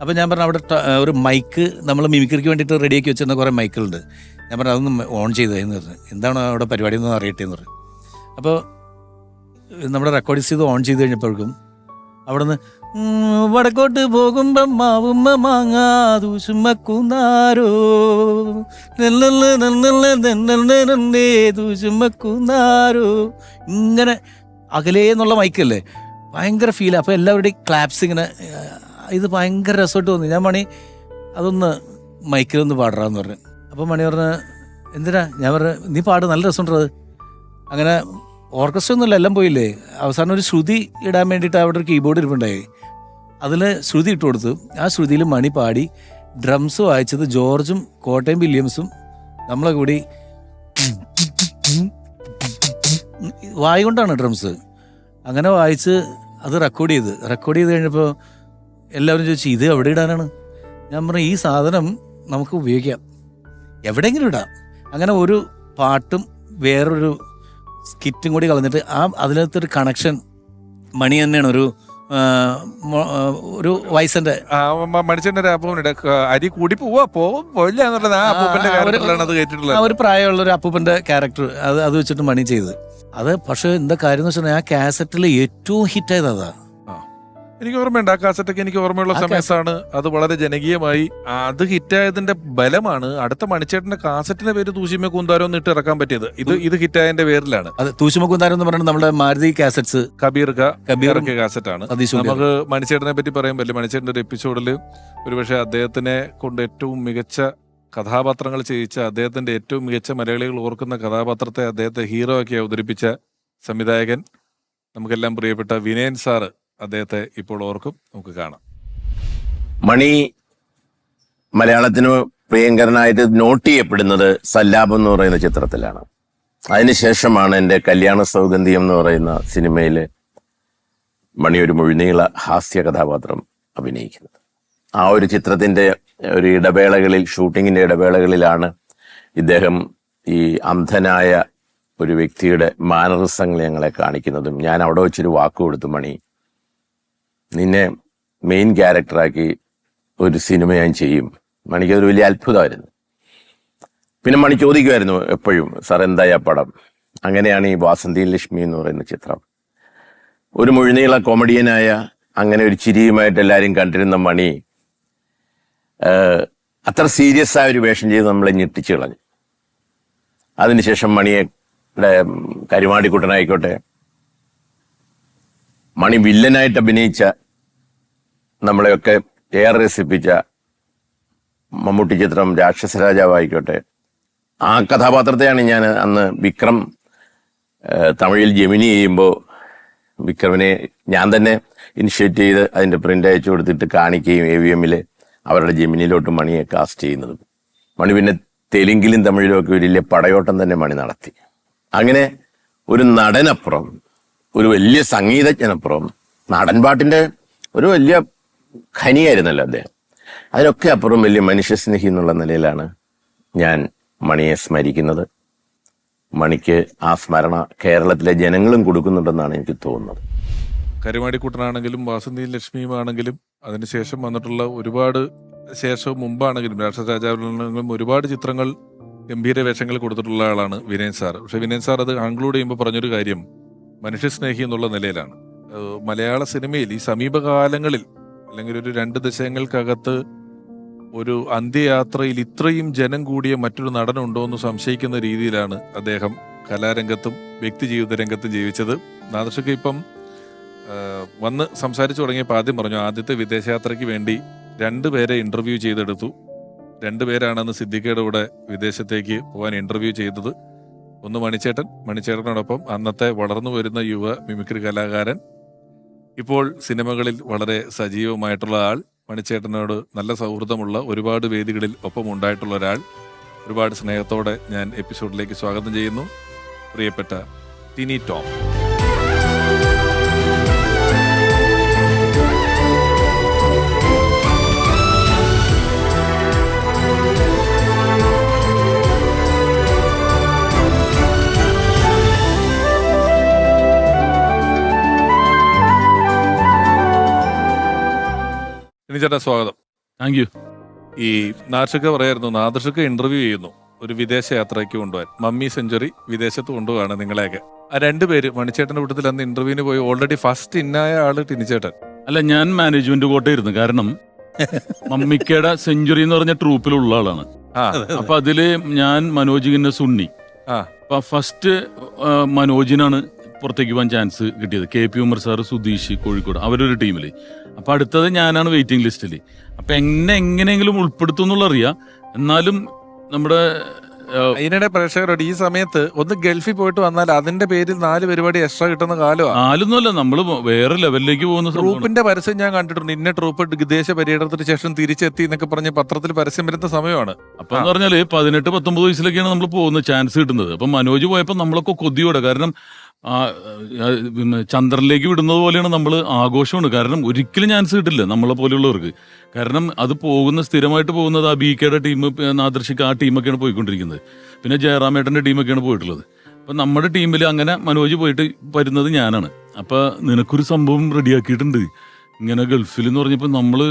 അപ്പോൾ ഞാൻ പറഞ്ഞു അവിടെ ഒരു മൈക്ക് നമ്മൾ മിമിക്രിക്ക് വേണ്ടിയിട്ട് റെഡിയാക്കി വെച്ചിരുന്ന കുറേ മൈക്കുകളുണ്ട്. ഞാൻ പറഞ്ഞു അതൊന്ന് ഓൺ ചെയ്തതെന്ന് പറഞ്ഞു. എന്താണ് അവിടെ പരിപാടി എന്ന് അറിയട്ടെ എന്ന് പറഞ്ഞു. അപ്പോൾ നമ്മുടെ റെക്കോർഡ് ചെയ്ത് ഓൺ ചെയ്ത് കഴിഞ്ഞപ്പോഴേക്കും അവിടെ നിന്ന് വടക്കോട്ട് പോകുമ്പം മാവുമ്മ മാങ്ങാ ദൂഷുമക്കുന്നാരോ ദൂഷുമക്കുന്നാരോ ഇങ്ങനെ അകലേ എന്നുള്ള മൈക്കല്ലേ, ഭയങ്കര ഫീലാണ്. അപ്പോൾ എല്ലാവരുടെയും ക്ലാപ്സ് ഇങ്ങനെ, ഇത് ഭയങ്കര രസമായിട്ട് തോന്നി. ഞാൻ മണി അതൊന്ന് മൈക്കിലൊന്ന് പാടാന്ന് പറഞ്ഞു. അപ്പോൾ മണി പറഞ്ഞ എന്തിനാ? ഞാൻ പറഞ്ഞ നീ പാട്, നല്ല രസമുണ്ടത്. അങ്ങനെ ഓർക്കസ്ട്ര ഒന്നുമില്ല, എല്ലാം പോയില്ലേ. അവസാനം ഒരു ശ്രുതി ഇടാൻ വേണ്ടിയിട്ട് അവിടെ ഒരു കീബോർഡ് ഇരിപ്പുണ്ടായി, അതിൽ ശ്രുതി ഇട്ട് കൊടുത്തു. ആ ശ്രുതിയിൽ മണി പാടി. ഡ്രംസ് വായിച്ചത് ജോർജും കോട്ടയം വില്യംസും നമ്മളെ കൂടി വായ കൊണ്ടാണ് ഡ്രംസ്. അങ്ങനെ വായിച്ച് അത് റെക്കോർഡ് ചെയ്ത് കഴിഞ്ഞപ്പോൾ എല്ലാവരും ചോദിച്ചു ഇത് എവിടെ ഇടാനാണ്? ഞാൻ പറഞ്ഞു ഈ സാധനം നമുക്ക് ഉപയോഗിക്കാം, എവിടെയെങ്കിലും ഇടാം. അങ്ങനെ ഒരു പാട്ടും വേറൊരു സ്കിറ്റും കൂടി കളഞ്ഞിട്ട് അതിനകത്തൊരു കണക്ഷൻ മണി തന്നെയാണ് ഒരു വയസ്സിന്റെ മനുഷ്യന്റെ അരി കൂടി പോവില്ല എന്നുള്ളത് ആ അപ്പൂപ്പന്റെ ക്യാരക്ടറിലാണ് അത് കേട്ടിട്ടുള്ളത്. ഒരു പ്രായമുള്ള ഒരു അപ്പൂപ്പന്റെ ക്യാരക്ടർ അത് വെച്ചിട്ട് മണി ചെയ്ത് അത്. പക്ഷെ എന്താ കാര്യം എന്ന് വെച്ചാൽ ആ കാസറ്റിൽ ഏറ്റവും ഹിറ്റായത് അതാ. എനിക്ക് ഓർമ്മയുണ്ട്, ആ കാസറ്റൊക്കെ എനിക്ക് ഓർമ്മയുള്ള സമയത്താണ് അത് വളരെ ജനകീയമായി. അത് ഹിറ്റായതിന്റെ ബലമാണ് അടുത്ത മണിച്ചേട്ടന്റെ കാസറ്റിന്റെ പേര് തൂശിമ കൂന്താരം ഇട്ട് ഇറക്കാൻ പറ്റിയത്. ഇത് ഹിറ്റായതിന്റെ പേരിലാണ്. അത് തൂശിമ കൂന്താരം എന്ന് പറയുന്നത് നമ്മുടെ മാരുതി കാസറ്റ്സ് കബീർ കാസറ്റ് ആണ്. നമുക്ക് മണിച്ചേട്ടനെ പറ്റി പറയുമ്പോൾ മണിച്ചേട്ടന്റെ ഒരു എപ്പിസോഡിൽ ഒരുപക്ഷെ അദ്ദേഹത്തിനെ കൊണ്ട് ഏറ്റവും മികച്ച കഥാപാത്രങ്ങൾ ചെയ്യിച്ച, അദ്ദേഹത്തിന്റെ ഏറ്റവും മികച്ച മലയാളികൾ ഓർക്കുന്ന കഥാപാത്രത്തെ അദ്ദേഹത്തെ ഹീറോ ആക്കി അവതരിപ്പിച്ച സംവിധായകൻ നമുക്കെല്ലാം പ്രിയപ്പെട്ട വിനയൻ സാറ് അദ്ദേഹത്തെ ഇപ്പോൾ ഓർക്കും. നമുക്ക് കാണാം. മണി മലയാളത്തിന് പ്രിയങ്കരനായിട്ട് നോട്ട് ചെയ്യപ്പെടുന്നത് സല്ലാപം എന്ന് പറയുന്ന ചിത്രത്തിലാണ്. അതിനുശേഷമാണ് എൻ്റെ കല്യാണ സൗഗന്ധിയം എന്ന് പറയുന്ന സിനിമയിൽ മണി ഒരു മുഴുനീള ഹാസ്യ കഥാപാത്രം അഭിനയിക്കുന്നത്. ആ ഒരു ചിത്രത്തിൻ്റെ ഒരു ഇടവേളകളിൽ, ഷൂട്ടിങ്ങിൻ്റെ ഇടവേളകളിലാണ് ഇദ്ദേഹം ഈ അന്ധനായ ഒരു വ്യക്തിയുടെ മാനറിസങ്ങൾ ഞങ്ങളെ കാണിക്കുന്നതും ഞാൻ അവിടെ വെച്ചൊരു വാക്ക് കൊടുത്തു, മണി നിന്നെ മെയിൻ ക്യാരക്ടറാക്കി ഒരു സിനിമ ഞാൻ ചെയ്യും. മണിക്കതൊരു വലിയ അത്ഭുതമായിരുന്നു. പിന്നെ മണി ചോദിക്കുമായിരുന്നു എപ്പോഴും, സാർ എന്തായി ആ പടം? അങ്ങനെയാണ് ഈ വാസന്തി ലക്ഷ്മി എന്ന് പറയുന്ന ചിത്രം. ഒരു മുഴുനീള കോമഡിയനായ അങ്ങനെ ഒരു ചിരിയുമായിട്ട് എല്ലാവരും കണ്ടിരുന്ന മണി അത്ര സീരിയസ് ആയ ഒരു വേഷം ചെയ്ത് നമ്മളെ ഞെട്ടിച്ചു കളഞ്ഞു. അതിനുശേഷം മണിയെ കരുമാടിക്കുട്ടനായിക്കോട്ടെ, മണി വില്ലനായിട്ട് അഭിനയിച്ച നമ്മളെയൊക്കെ ഏറെ രസിപ്പിച്ച മമ്മൂട്ടി ചിത്രം രാക്ഷസരാജാവായിക്കോട്ടെ, ആ കഥാപാത്രത്തെയാണ് ഞാൻ അന്ന് വിക്രം തമിഴിൽ ജെമിനി ചെയ്യുമ്പോൾ വിക്രമിനെ ഞാൻ തന്നെ ഇനിഷ്യേറ്റ് ചെയ്ത് അതിൻ്റെ പ്രിന്റ് അയച്ചു കൊടുത്തിട്ട് കാണിക്കുകയും AVM അവരുടെ ജെമിനിയിലോട്ട് മണിയെ കാസ്റ്റ് ചെയ്യുന്നതും. മണി പിന്നെ തെലുങ്കിലും തമിഴിലും ഒക്കെ വലിയ പടയോട്ടം തന്നെ മണി നടത്തി. അങ്ങനെ ഒരു നടനപ്പുറം, ഒരു വലിയ സംഗീതജ്ഞനപ്പുറം, നാടൻ പാട്ടിന്റെ ഒരു വലിയ ഖനിയായിരുന്നല്ലോ അദ്ദേഹം. അതിനൊക്കെ അപ്പുറം വലിയ മനുഷ്യസ്നേഹി എന്നുള്ള നിലയിലാണ് ഞാൻ മണിയെ സ്മരിക്കുന്നത്. മണിക്ക് ആ സ്മരണ കേരളത്തിലെ ജനങ്ങളും കൊടുക്കുന്നുണ്ടെന്നാണ് എനിക്ക് തോന്നുന്നത്. കരുമാടിക്കുട്ടനാണെങ്കിലും വാസന്തി ലക്ഷ്മിയുമാണെങ്കിലും അതിനുശേഷം വന്നിട്ടുള്ള ഒരുപാട് ശേഷവും മുമ്പാണെങ്കിലും രാക്ഷസരാജാവിലാണെങ്കിലും ഒരുപാട് ചിത്രങ്ങൾ ഗംഭീര വേഷങ്ങൾ കൊടുത്തിട്ടുള്ള ആളാണ് വിനയൻ സാർ. പക്ഷെ വിനയൻ സാർ അത് കൺക്ലൂഡ് ചെയ്യുമ്പോൾ പറഞ്ഞൊരു കാര്യം മനുഷ്യസ്നേഹി എന്നുള്ള നിലയിലാണ്. മലയാള സിനിമയിൽ ഈ സമീപകാലങ്ങളിൽ അല്ലെങ്കിൽ ഒരു 2 ദശകങ്ങൾക്കകത്ത് ഒരു അന്ത്യയാത്രയിൽ ഇത്രയും ജനം കൂടിയ മറ്റൊരു നടനുണ്ടോ എന്ന് സംശയിക്കുന്ന രീതിയിലാണ് അദ്ദേഹം കലാരംഗത്തും വ്യക്തി ജീവിത രംഗത്തും ജീവിച്ചത്. നാദർഷക്ക് ഇപ്പം വന്ന് സംസാരിച്ചു തുടങ്ങിയപ്പോൾ ആദ്യം പറഞ്ഞു ആദ്യത്തെ വിദേശയാത്രയ്ക്ക് വേണ്ടി 2 പേരെ ഇന്റർവ്യൂ ചെയ്തെടുത്തു. 2 പേരാണെന്ന് സിദ്ദിഖയുടെ കൂടെ വിദേശത്തേക്ക് പോകാൻ ഇന്റർവ്യൂ ചെയ്തത്. ഒന്ന് മണിച്ചേട്ടനോടൊപ്പം അന്നത്തെ വളർന്നു വരുന്ന യുവ മിമിക്രി കലാകാരൻ, ഇപ്പോൾ സിനിമകളിൽ വളരെ സജീവമായിട്ടുള്ള ആൾ, മണിച്ചേട്ടനോട് നല്ല സൗഹൃദമുള്ള ഒരുപാട് വേദികളിൽ ഒപ്പം ഉണ്ടായിട്ടുള്ള ഒരാൾ. ഒരുപാട് സ്നേഹത്തോടെ ഞാൻ എപ്പിസോഡിലേക്ക് സ്വാഗതം ചെയ്യുന്നു പ്രിയപ്പെട്ട ടിനി ടോം. ചേട്ടാ സ്വാഗതം. Thank you. ഈ നാദർഷക്ക് പറയായിരുന്നു, നാദർഷക്ക് ഇന്റർവ്യൂ ചെയ്യുന്നു ഒരു വിദേശ യാത്രയ്ക്ക് കൊണ്ടുപോകാൻ, മമ്മി സെഞ്ചുറി വിദേശത്ത് കൊണ്ടുപോകാണ് നിങ്ങളെയൊക്കെ. ആ 2 പേര് മണിച്ചേട്ടന്റെ കൂട്ടത്തിൽ അന്ന് ഇന്റർവ്യൂവിന് പോയി ഓൾറെഡി ഫസ്റ്റ് ഇന്നായ ആള് ടിനിച്ചേട്ടൻ. അല്ല, ഞാൻ മാനേജ്മെന്റ് കോട്ടയായിരുന്നു. കാരണം മമ്മിക്കയുടെ സെഞ്ചുറി എന്ന് പറഞ്ഞ ട്രൂപ്പിലുള്ള ആളാണ്. അപ്പൊ അതില് ഞാൻ മനോജ് ഗിന്നസ് ഉണ്ണി. അപ്പൊ ഫസ്റ്റ് മനോജിനാണ് പുറത്തേക്ക് പോകാൻ ചാൻസ് കിട്ടിയത്. KP ഉമർ സാറ്, സുധീഷ് കോഴിക്കോട്, അവരൊരു ടീമില്. അപ്പൊ അടുത്തത് ഞാനാണ് വെയിറ്റിംഗ് ലിസ്റ്റില്. അപ്പൊ എങ്ങനെയെങ്കിലും ഉൾപ്പെടുത്തും എന്നുള്ള അറിയാം. എന്നാലും നമ്മുടെ ഇതിനിടെ പ്രേക്ഷകരോട് ഈ സമയത്ത് ഒന്ന് ഗൾഫിൽ പോയിട്ട് വന്നാൽ അതിന്റെ പേരിൽ 4 പരിപാടി എക്സ്ട്രാ കിട്ടുന്ന കാലമാണ്. ആലൊന്നുമല്ല, നമ്മള് വേറെ ലെവലിലേക്ക് പോകുന്ന ട്രൂപ്പിന്റെ പരസ്യം ഞാൻ കണ്ടിട്ടുണ്ട്. ഇന്ന ട്രൂപ്പ് വിദേശ പര്യടനത്തിന് ശേഷം തിരിച്ചെത്തി എന്നൊക്കെ പറഞ്ഞ് പത്രത്തിൽ പരസ്യം വരുന്ന സമയമാണ്. അപ്പൊ എന്ന് പറഞ്ഞാല് 18-19 വയസ്സിലൊക്കെയാണ് നമ്മൾ പോകുന്ന ചാൻസ് കിട്ടുന്നത്. അപ്പൊ മനോജ് പോയപ്പോ നമ്മളൊക്കെ കൊതിയോടെ, കാരണം ചന്ദ്രനിലേക്ക് വിടുന്നത് പോലെയാണ് നമ്മൾ ആഘോഷമാണ്. കാരണം ഒരിക്കലും ചാൻസ് കിട്ടില്ല നമ്മളെ പോലെയുള്ളവർക്ക്. കാരണം അത് സ്ഥിരമായിട്ട് പോകുന്നത് ആ BKയുടെ ടീം, നാദർശിക്ക് ആ ടീമൊക്കെയാണ് പോയിക്കൊണ്ടിരിക്കുന്നത്. പിന്നെ ജയറാമേട്ടന്റെ ടീമൊക്കെയാണ് പോയിട്ടുള്ളത്. അപ്പൊ നമ്മുടെ ടീമിൽ അങ്ങനെ മനോജ് പോയിട്ട് വരുന്നത് ഞാനാണ്. അപ്പൊ നിനക്കൊരു സംഭവം റെഡിയാക്കിയിട്ടുണ്ട് ഇങ്ങനെ ഗൾഫിൽ എന്ന് പറഞ്ഞപ്പോൾ നമ്മള്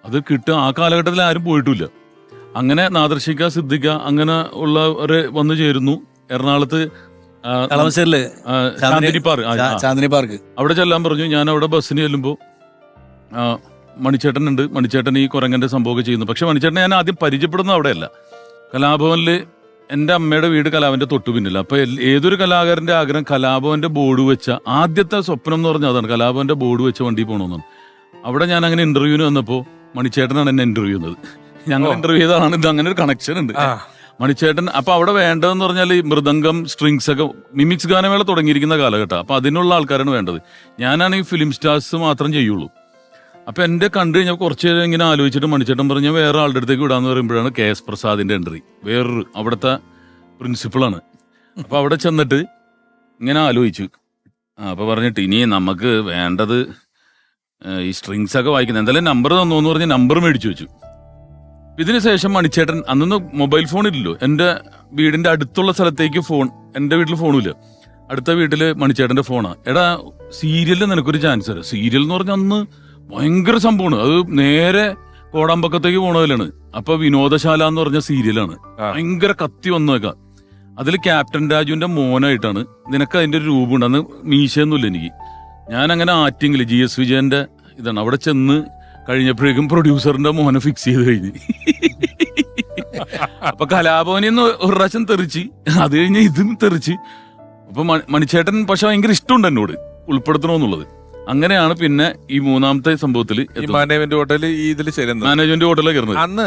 അത് കിട്ടുക. ആ കാലഘട്ടത്തിൽ ആരും പോയിട്ടില്ല. അങ്ങനെ നാദർശിക്ക, സിദ്ദിഖ അങ്ങനെ ഉള്ളവരെ വന്നു ചേരുന്നു. എറണാകുളത്ത് ചാന്ദിനി പാർക്ക് അവിടെ ചെല്ലാൻ പറഞ്ഞു. ഞാൻ അവിടെ ബസ്സിന് ചെല്ലുമ്പോൾ മണിച്ചേട്ടൻ ഉണ്ട്. മണിച്ചേട്ടൻ ഈ കുരങ്ങന്റെ സംഭവമൊക്കെ ചെയ്യുന്നു. പക്ഷെ മണിച്ചേട്ടനെ ഞാൻ ആദ്യം പരിചയപ്പെടുന്നത് അവിടെയല്ല, കലാഭവനിൽ. എൻ്റെ അമ്മയുടെ വീട് കലാഭവന്റെ തൊട്ടു പിന്നില്ല. അപ്പൊ ഏതൊരു കലാകാരന്റെ ആഗ്രഹം കലാഭവന്റെ ബോർഡ് വെച്ച ആദ്യത്തെ സ്വപ്നം എന്ന് പറഞ്ഞാൽ അതാണ്, കലാഭവന്റെ ബോർഡ് വെച്ച വണ്ടി പോകണമെന്നാണ്. അവിടെ ഞാൻ അങ്ങനെ ഇന്റർവ്യൂവിന് വന്നപ്പോൾ മണിച്ചേട്ടനാണ് എന്നെ ഇന്റർവ്യൂ ചെയ്യുന്നത്. ഞങ്ങൾ ഇന്റർവ്യൂ ചെയ്തതാണ്. ഇത് അങ്ങനെ ഒരു കണക്ഷൻ ഉണ്ട്. മണിച്ചേട്ടൻ അപ്പൊ അവിടെ വേണ്ടതെന്ന് പറഞ്ഞാൽ ഈ മൃദംഗം, സ്ട്രിങ്സ് ഒക്കെ, മിമിക്സ് ഗാനമേള തുടങ്ങിയിരിക്കുന്ന കാലഘട്ടം. അപ്പൊ അതിനുള്ള ആൾക്കാരാണ് വേണ്ടത്. ഞാനാണെങ്കിൽ ഫിലിം സ്റ്റാർസ് മാത്രം ചെയ്യുള്ളൂ. അപ്പൊ എന്റെ കണ്ടു കഴിഞ്ഞാൽ കുറച്ച് നേരം ഇങ്ങനെ ആലോചിച്ചിട്ട് മണിച്ചേട്ടൻ പറഞ്ഞാൽ വേറെ ആളുടെ അടുത്തേക്ക് വിടാന്ന് പറയുമ്പോഴാണ് KS പ്രസാദിന്റെ എൻട്രി. വേറൊരു അവിടുത്തെ പ്രിൻസിപ്പളാണ്. അപ്പൊ അവിടെ ചെന്നിട്ട് ഇങ്ങനെ ആലോചിച്ചു. അപ്പൊ പറഞ്ഞിട്ട് ഇനി നമുക്ക് വേണ്ടത് ഈ സ്ട്രിങ്സ് ഒക്കെ വായിക്കുന്നത്, എന്തായാലും നമ്പർ തന്നോന്ന് പറഞ്ഞ് നമ്പർ മേടിച്ചു വെച്ചു. ഇതിനുശേഷം മണിച്ചേട്ടൻ അന്നൊന്നും മൊബൈൽ ഫോൺ ഇല്ലല്ലോ. എൻ്റെ വീടിന്റെ അടുത്തുള്ള സ്ഥലത്തേക്ക് ഫോൺ, എൻ്റെ വീട്ടിൽ ഫോണുമില്ല, അടുത്ത വീട്ടില് മണിച്ചേട്ടന്റെ ഫോണാ. എടാ സീരിയലിൽ നിനക്കൊരു ചാൻസ് തരാം. സീരിയൽ എന്ന് പറഞ്ഞാൽ അന്ന് ഭയങ്കര സംഭവമാണ്. അത് നേരെ കോടാമ്പക്കത്തേക്ക് പോണതിലാണ്. അപ്പൊ വിനോദശാല എന്ന് പറഞ്ഞ സീരിയലാണ്, ഭയങ്കര കത്തി വന്നേക്കാം. അതിൽ ക്യാപ്റ്റൻ രാജുവിന്റെ മോനായിട്ടാണ്. നിനക്ക് അതിന്റെ ഒരു രൂപമുണ്ട്. അന്ന് മീശയൊന്നുമില്ല എനിക്ക്. ഞാൻ അങ്ങനെ ആറ്റിങ്ങില് GS വിജയന്റെ ഇതാണ്. അവിടെ ചെന്ന് കഴിഞ്ഞപ്പോഴേക്കും പ്രൊഡ്യൂസറിന്റെ മോനെ ഫിക്സ് ചെയ്ത് കഴിഞ്ഞ്. അപ്പൊ കലാഭവനിന്ന് ഒരു പ്രാവശ്യം തെറിച്ച്, അത് കഴിഞ്ഞ് ഇതും തെറിച്ച്. അപ്പൊ മണിച്ചേട്ടൻ പക്ഷെ ഭയങ്കര ഇഷ്ടമുണ്ട് എന്നോട് ഉൾപ്പെടുത്തണമെന്നുള്ളത്. അങ്ങനെയാണ് പിന്നെ ഈ മൂന്നാമത്തെ സംഭവത്തിൽ മാനേജ്മെന്റ് ഹോട്ടൽ ഇതിൽ ചേരുന്നത്. മാനേജ്മെന്റ് ഹോട്ടലിൽ കയറുന്നത്. അന്ന്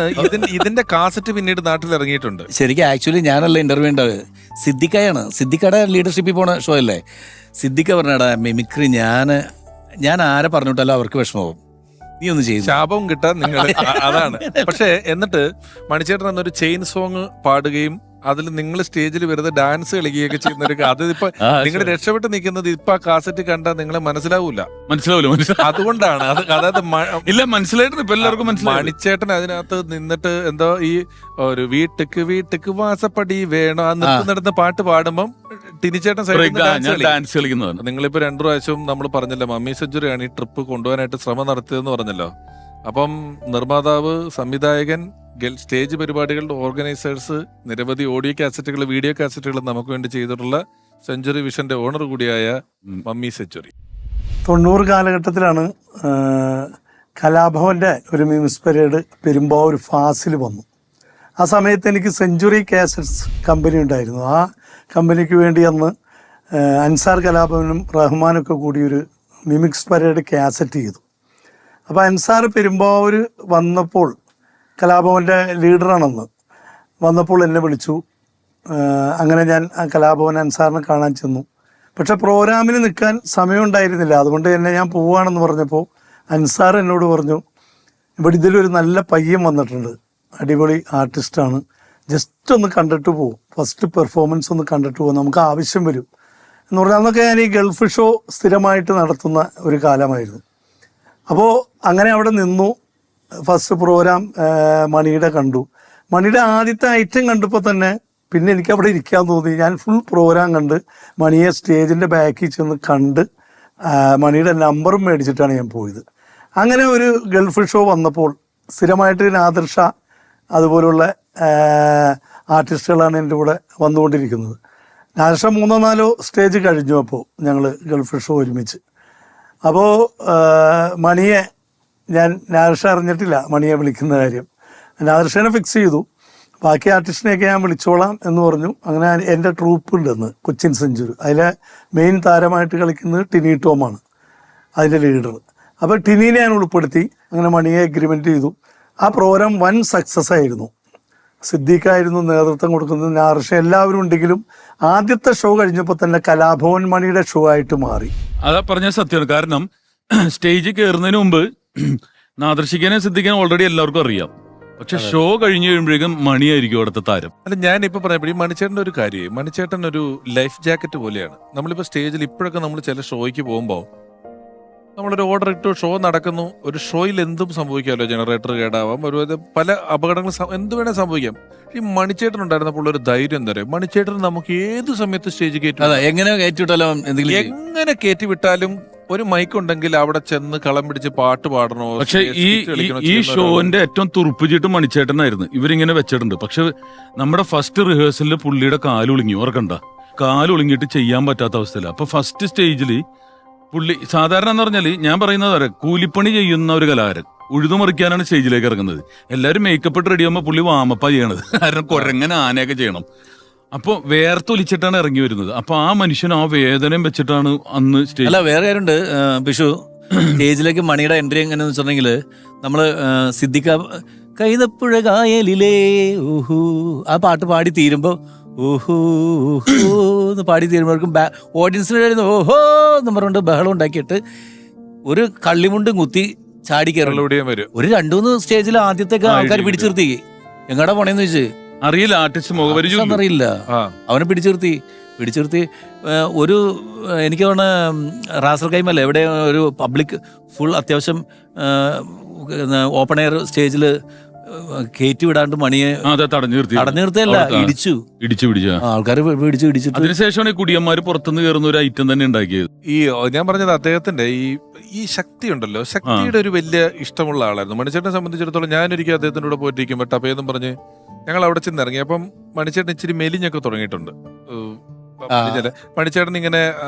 ഇതിന്റെ കാസറ്റ് പിന്നീട് നാട്ടിൽ ഇറങ്ങിയിട്ടുണ്ട്. ശരിക്കും ആക്ച്വലി ഞാനല്ല ഇന്റർവ്യൂ ഉണ്ടാവുക, സിദ്ദിഖയാണ്. സിദ്ദിഖയുടെ ലീഡർഷിപ്പിൽ പോണ ഷോ അല്ലേ. സിദ്ദിഖ പറഞ്ഞടാ മിമിക്രി ഞാൻ ആരെ പറഞ്ഞിട്ടല്ലോ അവർക്ക് വിഷമവും, നീ ഒന്ന് ചെയ്തു. ശാപവും കിട്ടാൻ നിങ്ങൾ അതാണ്. പക്ഷെ എന്നിട്ട് മണിച്ചേട്ടൻ എന്നൊരു ചെയിൻ സോങ് പാടുകയും അതിൽ നിങ്ങൾ സ്റ്റേജിൽ വെറുതെ ഡാൻസ് കളിക്കുകയൊക്കെ ചെയ്യുന്ന ഒരു അതിപ്പോ നിങ്ങൾ രക്ഷപ്പെട്ട് നിൽക്കുന്നത് ഇപ്പൊ ആ കാസറ്റ് കണ്ടാൽ നിങ്ങളെ മനസ്സിലാവൂല. അതുകൊണ്ടാണ് അതായത് ഇല്ല, മനസ്സിലായിരുന്നു. ഇപ്പൊ എല്ലാവർക്കും മനസ്സിലായി. മണിച്ചേട്ടൻ അതിനകത്ത് നിന്നിട്ട് എന്തോ ഈ ഒരു വീട്ടുക്ക് വാസപ്പടി വേണോ ആ നടന്ന പാട്ട് പാടുമ്പം ടിനിച്ചേട്ടൻ ഡാൻസ് കളിക്കുന്നതാണ്. നിങ്ങളിപ്പോ 2 പ്രാവശ്യവും നമ്മൾ പറഞ്ഞല്ലോ മമ്മി സെഞ്ചുറിയാണ് ഈ ട്രിപ്പ് കൊണ്ടുപോകാനായിട്ട് ശ്രമം നടത്തിയതെന്ന് പറഞ്ഞല്ലോ. അപ്പം നിർമ്മാതാവ്, സംവിധായകൻ, സ്റ്റേജ് പരിപാടികളുടെ ഓർഗനൈസേഴ്സ്, നിരവധി ഓഡിയോ കാസറ്റുകൾ, വീഡിയോ കാസറ്റുകൾ നമുക്ക് വേണ്ടി ചെയ്തിട്ടുള്ള സെഞ്ചുറി വിഷന്റെ ഓണർ കൂടിയായ മമ്മി സെഞ്ചുറി. 90 കാലഘട്ടത്തിലാണ് കലാഭവന്റെ ഒരു മിമിക്സ് പരേഡ് പെരുമ്പാവൂർ ഫാസിൽ വന്നു. ആ സമയത്ത് എനിക്ക് സെഞ്ചുറി കാസറ്റ്സ് കമ്പനി ഉണ്ടായിരുന്നു. ആ കമ്പനിക്ക് വേണ്ടി അന്ന് അൻസാർ കലാഭവനും റഹ്മാനൊക്കെ കൂടി ഒരു മിമിക്സ് പരേഡ് കാസറ്റ് ചെയ്തു. അപ്പോൾ അൻസാർ പെരുമ്പാവൂർ വന്നപ്പോൾ, കലാഭവൻ്റെ ലീഡറാണെന്ന് വന്നപ്പോൾ എന്നെ വിളിച്ചു. അങ്ങനെ ഞാൻ ആ കലാഭവൻ അൻസാറിനെ കാണാൻ ചെന്നു. പക്ഷെ പ്രോഗ്രാമിന് നിൽക്കാൻ സമയമുണ്ടായിരുന്നില്ല. അതുകൊണ്ട് തന്നെ ഞാൻ പോവുകയാണെന്ന് പറഞ്ഞപ്പോൾ അൻസാർ എന്നോട് പറഞ്ഞു, ഇവിടെ ഇതിലൊരു നല്ല പയ്യൻ വന്നിട്ടുണ്ട്, അടിപൊളി ആർട്ടിസ്റ്റാണ്, ജസ്റ്റ് ഒന്ന് കണ്ടിട്ട് പോകും, ഫസ്റ്റ് പെർഫോമൻസ് ഒന്ന് കണ്ടിട്ട് പോകും, നമുക്ക് ആവശ്യം വരും എന്ന് പറഞ്ഞാൽ. അന്നൊക്കെ ഞാൻ ഈ ഗൾഫ് ഷോ സ്ഥിരമായിട്ട് നടത്തുന്ന ഒരു കാലമായിരുന്നു. അപ്പോൾ അങ്ങനെ അവിടെ നിന്നു. ഫസ്റ്റ് പ്രോഗ്രാം മണിയുടെ കണ്ടു. മണിയുടെ ആദ്യത്തെ ഐറ്റം കണ്ടപ്പോൾ തന്നെ പിന്നെ എനിക്ക് അവിടെ ഇരിക്കാൻ തോന്നി. ഞാൻ ഫുൾ പ്രോഗ്രാം കണ്ട് മണിയെ സ്റ്റേജിൻ്റെ ബാക്കിൽ ചെന്ന് കണ്ട് മണിയുടെ നമ്പറും മേടിച്ചിട്ടാണ് ഞാൻ പോയത്. അങ്ങനെ ഒരു ഗൾഫ് ഷോ വന്നപ്പോൾ സ്ഥിരമായിട്ട് നാദിർഷ അതുപോലുള്ള ആർട്ടിസ്റ്റുകളാണ് എൻ്റെ കൂടെ വന്നുകൊണ്ടിരിക്കുന്നത്. നാദിർഷ 3-4 സ്റ്റേജ് കഴിഞ്ഞു. അപ്പോൾ ഞങ്ങൾ ഗൾഫ് ഷോ ഒരുമിച്ച്. അപ്പോൾ മണിയെ നാദിർഷ അറിഞ്ഞിട്ടില്ല മണിയെ വിളിക്കുന്ന കാര്യം. നാദിർഷനെ ഫിക്സ് ചെയ്തു. ബാക്കി ആർട്ടിസ്റ്റിനെയൊക്കെ ഞാൻ വിളിച്ചോളാം എന്ന് പറഞ്ഞു. അങ്ങനെ എൻ്റെ ട്രൂപ്പ് ഉണ്ടെന്ന് കൊച്ചിൻ സെഞ്ചുറി. അതിലെ മെയിൻ താരമായിട്ട് കളിക്കുന്നത് ടിനി ടോമാണ്, അതിൻ്റെ ലീഡർ. അപ്പോൾ ടിനീനെ ഞാൻ ഉൾപ്പെടുത്തി. അങ്ങനെ മണിയെ എഗ്രിമെൻ്റ് ചെയ്തു. ആ പ്രോഗ്രാം വൻ സക്സസ് ആയിരുന്നു. സിദ്ദീഖായിരുന്നു നേതൃത്വം കൊടുക്കുന്നത്, നാദിർഷ, എല്ലാവരും ഉണ്ടെങ്കിലും ആദ്യത്തെ ഷോ കഴിഞ്ഞപ്പോൾ തന്നെ കലാഭവൻ മണിയുടെ ഷോ ആയിട്ട് മാറി. അതാ പറഞ്ഞ സത്യമാണ്. കാരണം സ്റ്റേജിൽ കയറുന്നതിന് മുമ്പ് നാദിർഷിക്കാനെ സിദ്ദിഖാനെ ഓൾറെഡി എല്ലാവർക്കും അറിയാം. പക്ഷെ ഷോ കഴിഞ്ഞ് കഴിയുമ്പോഴേക്കും മണിയായിരിക്കും അവിടുത്തെ താരം. അല്ല, ഞാനിപ്പോൾ പറഞ്ഞപ്പോൾ ഈ മണിച്ചേട്ടൻ്റെ ഒരു കാര്യം, മണിച്ചേട്ടൻ ഒരു ലൈഫ് ജാക്കറ്റ് പോലെയാണ്. നമ്മളിപ്പോൾ സ്റ്റേജിൽ ഇപ്പോഴൊക്കെ നമ്മൾ ചില ഷോയ്ക്ക് പോകുമ്പോൾ നമ്മളൊരു ഓർഡർ ഇട്ടു, ഷോ നടക്കുന്നു. ഒരു ഷോയിൽ എന്തും സംഭവിക്കാമല്ലോ, ജനറേറ്റർ കേടാവാം, ഒരു പല അപകടങ്ങൾ എന്ത് വേണേൽ സംഭവിക്കാം. ഈ മണിച്ചേട്ടൻ ഉണ്ടായിരുന്നപ്പോൾ ഒരു ധൈര്യം എന്താ പറയുക, മണിച്ചേട്ടൻ നമുക്ക് ഏത് സമയത്ത് സ്റ്റേജ് എങ്ങനെ കയറ്റി വിട്ടാലും ഒരു മൈക്ക് ഉണ്ടെങ്കിൽ അവിടെ ചെന്ന് കളം പിടിച്ച് പാട്ട് പാടണോ. പക്ഷെ ഈ ഷോന്റെ ഏറ്റവും തുറുപ്പിച്ചിട്ട് മണിച്ചേട്ടനായിരുന്നു. ഇവരിങ്ങനെ വെച്ചിട്ടുണ്ട്. പക്ഷെ നമ്മുടെ ഫസ്റ്റ് റിഹേഴ്സലിൽ പുള്ളിയുടെ കാലൊളിങ്ങി, ഓർക്കണ്ട, കാലൊളിങ്ങിട്ട് ചെയ്യാൻ പറ്റാത്ത അവസ്ഥയില്ല. അപ്പൊ ഫസ്റ്റ് സ്റ്റേജിൽ പുള്ളി സാധാരണ എന്ന് പറഞ്ഞാൽ, ഞാൻ പറയുന്നത് പറയാം, കൂലിപ്പണി ചെയ്യുന്ന ഒരു കലാകാരൻ ഉഴുതുമറിക്കാനാണ് സ്റ്റേജിലേക്ക് ഇറങ്ങുന്നത്. എല്ലാവരും മേക്കപ്പ് ഇട്ട് റെഡിയാകുമ്പോൾ പുള്ളി വാമപ്പ ചെയ്യണത്. കാരണം കുരങ്ങനെ ആനയൊക്കെ ചെയ്യണം. അപ്പോൾ വേർത്തൊലിച്ചിട്ടാണ് ഇറങ്ങി വരുന്നത്. അപ്പൊ ആ മനുഷ്യൻ ആ വേദനയും വെച്ചിട്ടാണ് അന്ന് സ്റ്റേജ്. അല്ല, വേറെ കാര്യമുണ്ട് ബിഷു. സ്റ്റേജിലേക്ക് മണിയുടെ എൻട്രി എങ്ങനെയാന്ന് വെച്ചിട്ടുണ്ടെങ്കിൽ, നമ്മള് സിദ്ദിഖ കൈതപ്പുഴ കായലിലേ ഊഹു ആ പാട്ട് പാടി തീരുമ്പോ ഓഹോ ഓഹോ എന്ന് പാടി തീരുമ്പോഴേക്കും ഓഡിയൻസിന് ഓഹോ എന്ന് പറഞ്ഞുകൊണ്ട് ബഹളം ഉണ്ടാക്കിയിട്ട് ഒരു കള്ളിമുണ്ടും കുത്തി ചാടി കയറും. ഒരു 2-3 സ്റ്റേജിൽ ആദ്യത്തേക്ക് ആൾക്കാർ പിടിച്ചു നിർത്തി. എങ്ങടാ പോണേന്ന് ചോദിച്ചു. അറിയില്ല, ആർട്ടിസ്റ്റ് മുഖപരിചയം അറിയില്ല. അവനെ പിടിച്ചു നിർത്തി ഒരു എനിക്ക് തോന്നുന്നു റാസൽ കൈമല്ല എവിടെ ഒരു പബ്ലിക് ഫുൾ അത്യാവശ്യം ഓപ്പൺ എയർ സ്റ്റേജിൽ കയറ്റി വിടാണ്ട് മണിയെ അതെ തടഞ്ഞു നിർത്തി. നിർത്തിയല്ല, ഇടിച്ചു പിടിച്ച ആൾക്കാർ ഇടിച്ചിട്ട് അതിനുശേഷമാണ് ഈ കുടിയന്മാര് പുറത്തുനിന്ന് കയറുന്ന ഒരു ഐറ്റം തന്നെ ഉണ്ടാക്കിയത്. ഈ ഞാൻ പറഞ്ഞത് അദ്ദേഹത്തിന്റെ ഈ ശക്തി ഉണ്ടല്ലോ, ശക്തിയുടെ ഒരു വലിയ ഇഷ്ടമുള്ള ആളായിരുന്നു മണിച്ചേട്ടനെ സംബന്ധിച്ചിടത്തോളം. ഞാനൊരിക്കലും അദ്ദേഹത്തിന്റെ കൂടെ പോയിട്ടിരിക്കുമ്പോൾ ടപ്പേന്നും പറഞ്ഞ് ഞങ്ങൾ അവിടെ ചെന്ന് ഇറങ്ങി. അപ്പം മണിച്ചേട്ടൻ ഇച്ചിരി മെലിഞ്ഞൊക്കെ തുടങ്ങിയിട്ടുണ്ട്. മണിച്ചേട്ടൻ ഇങ്ങനെ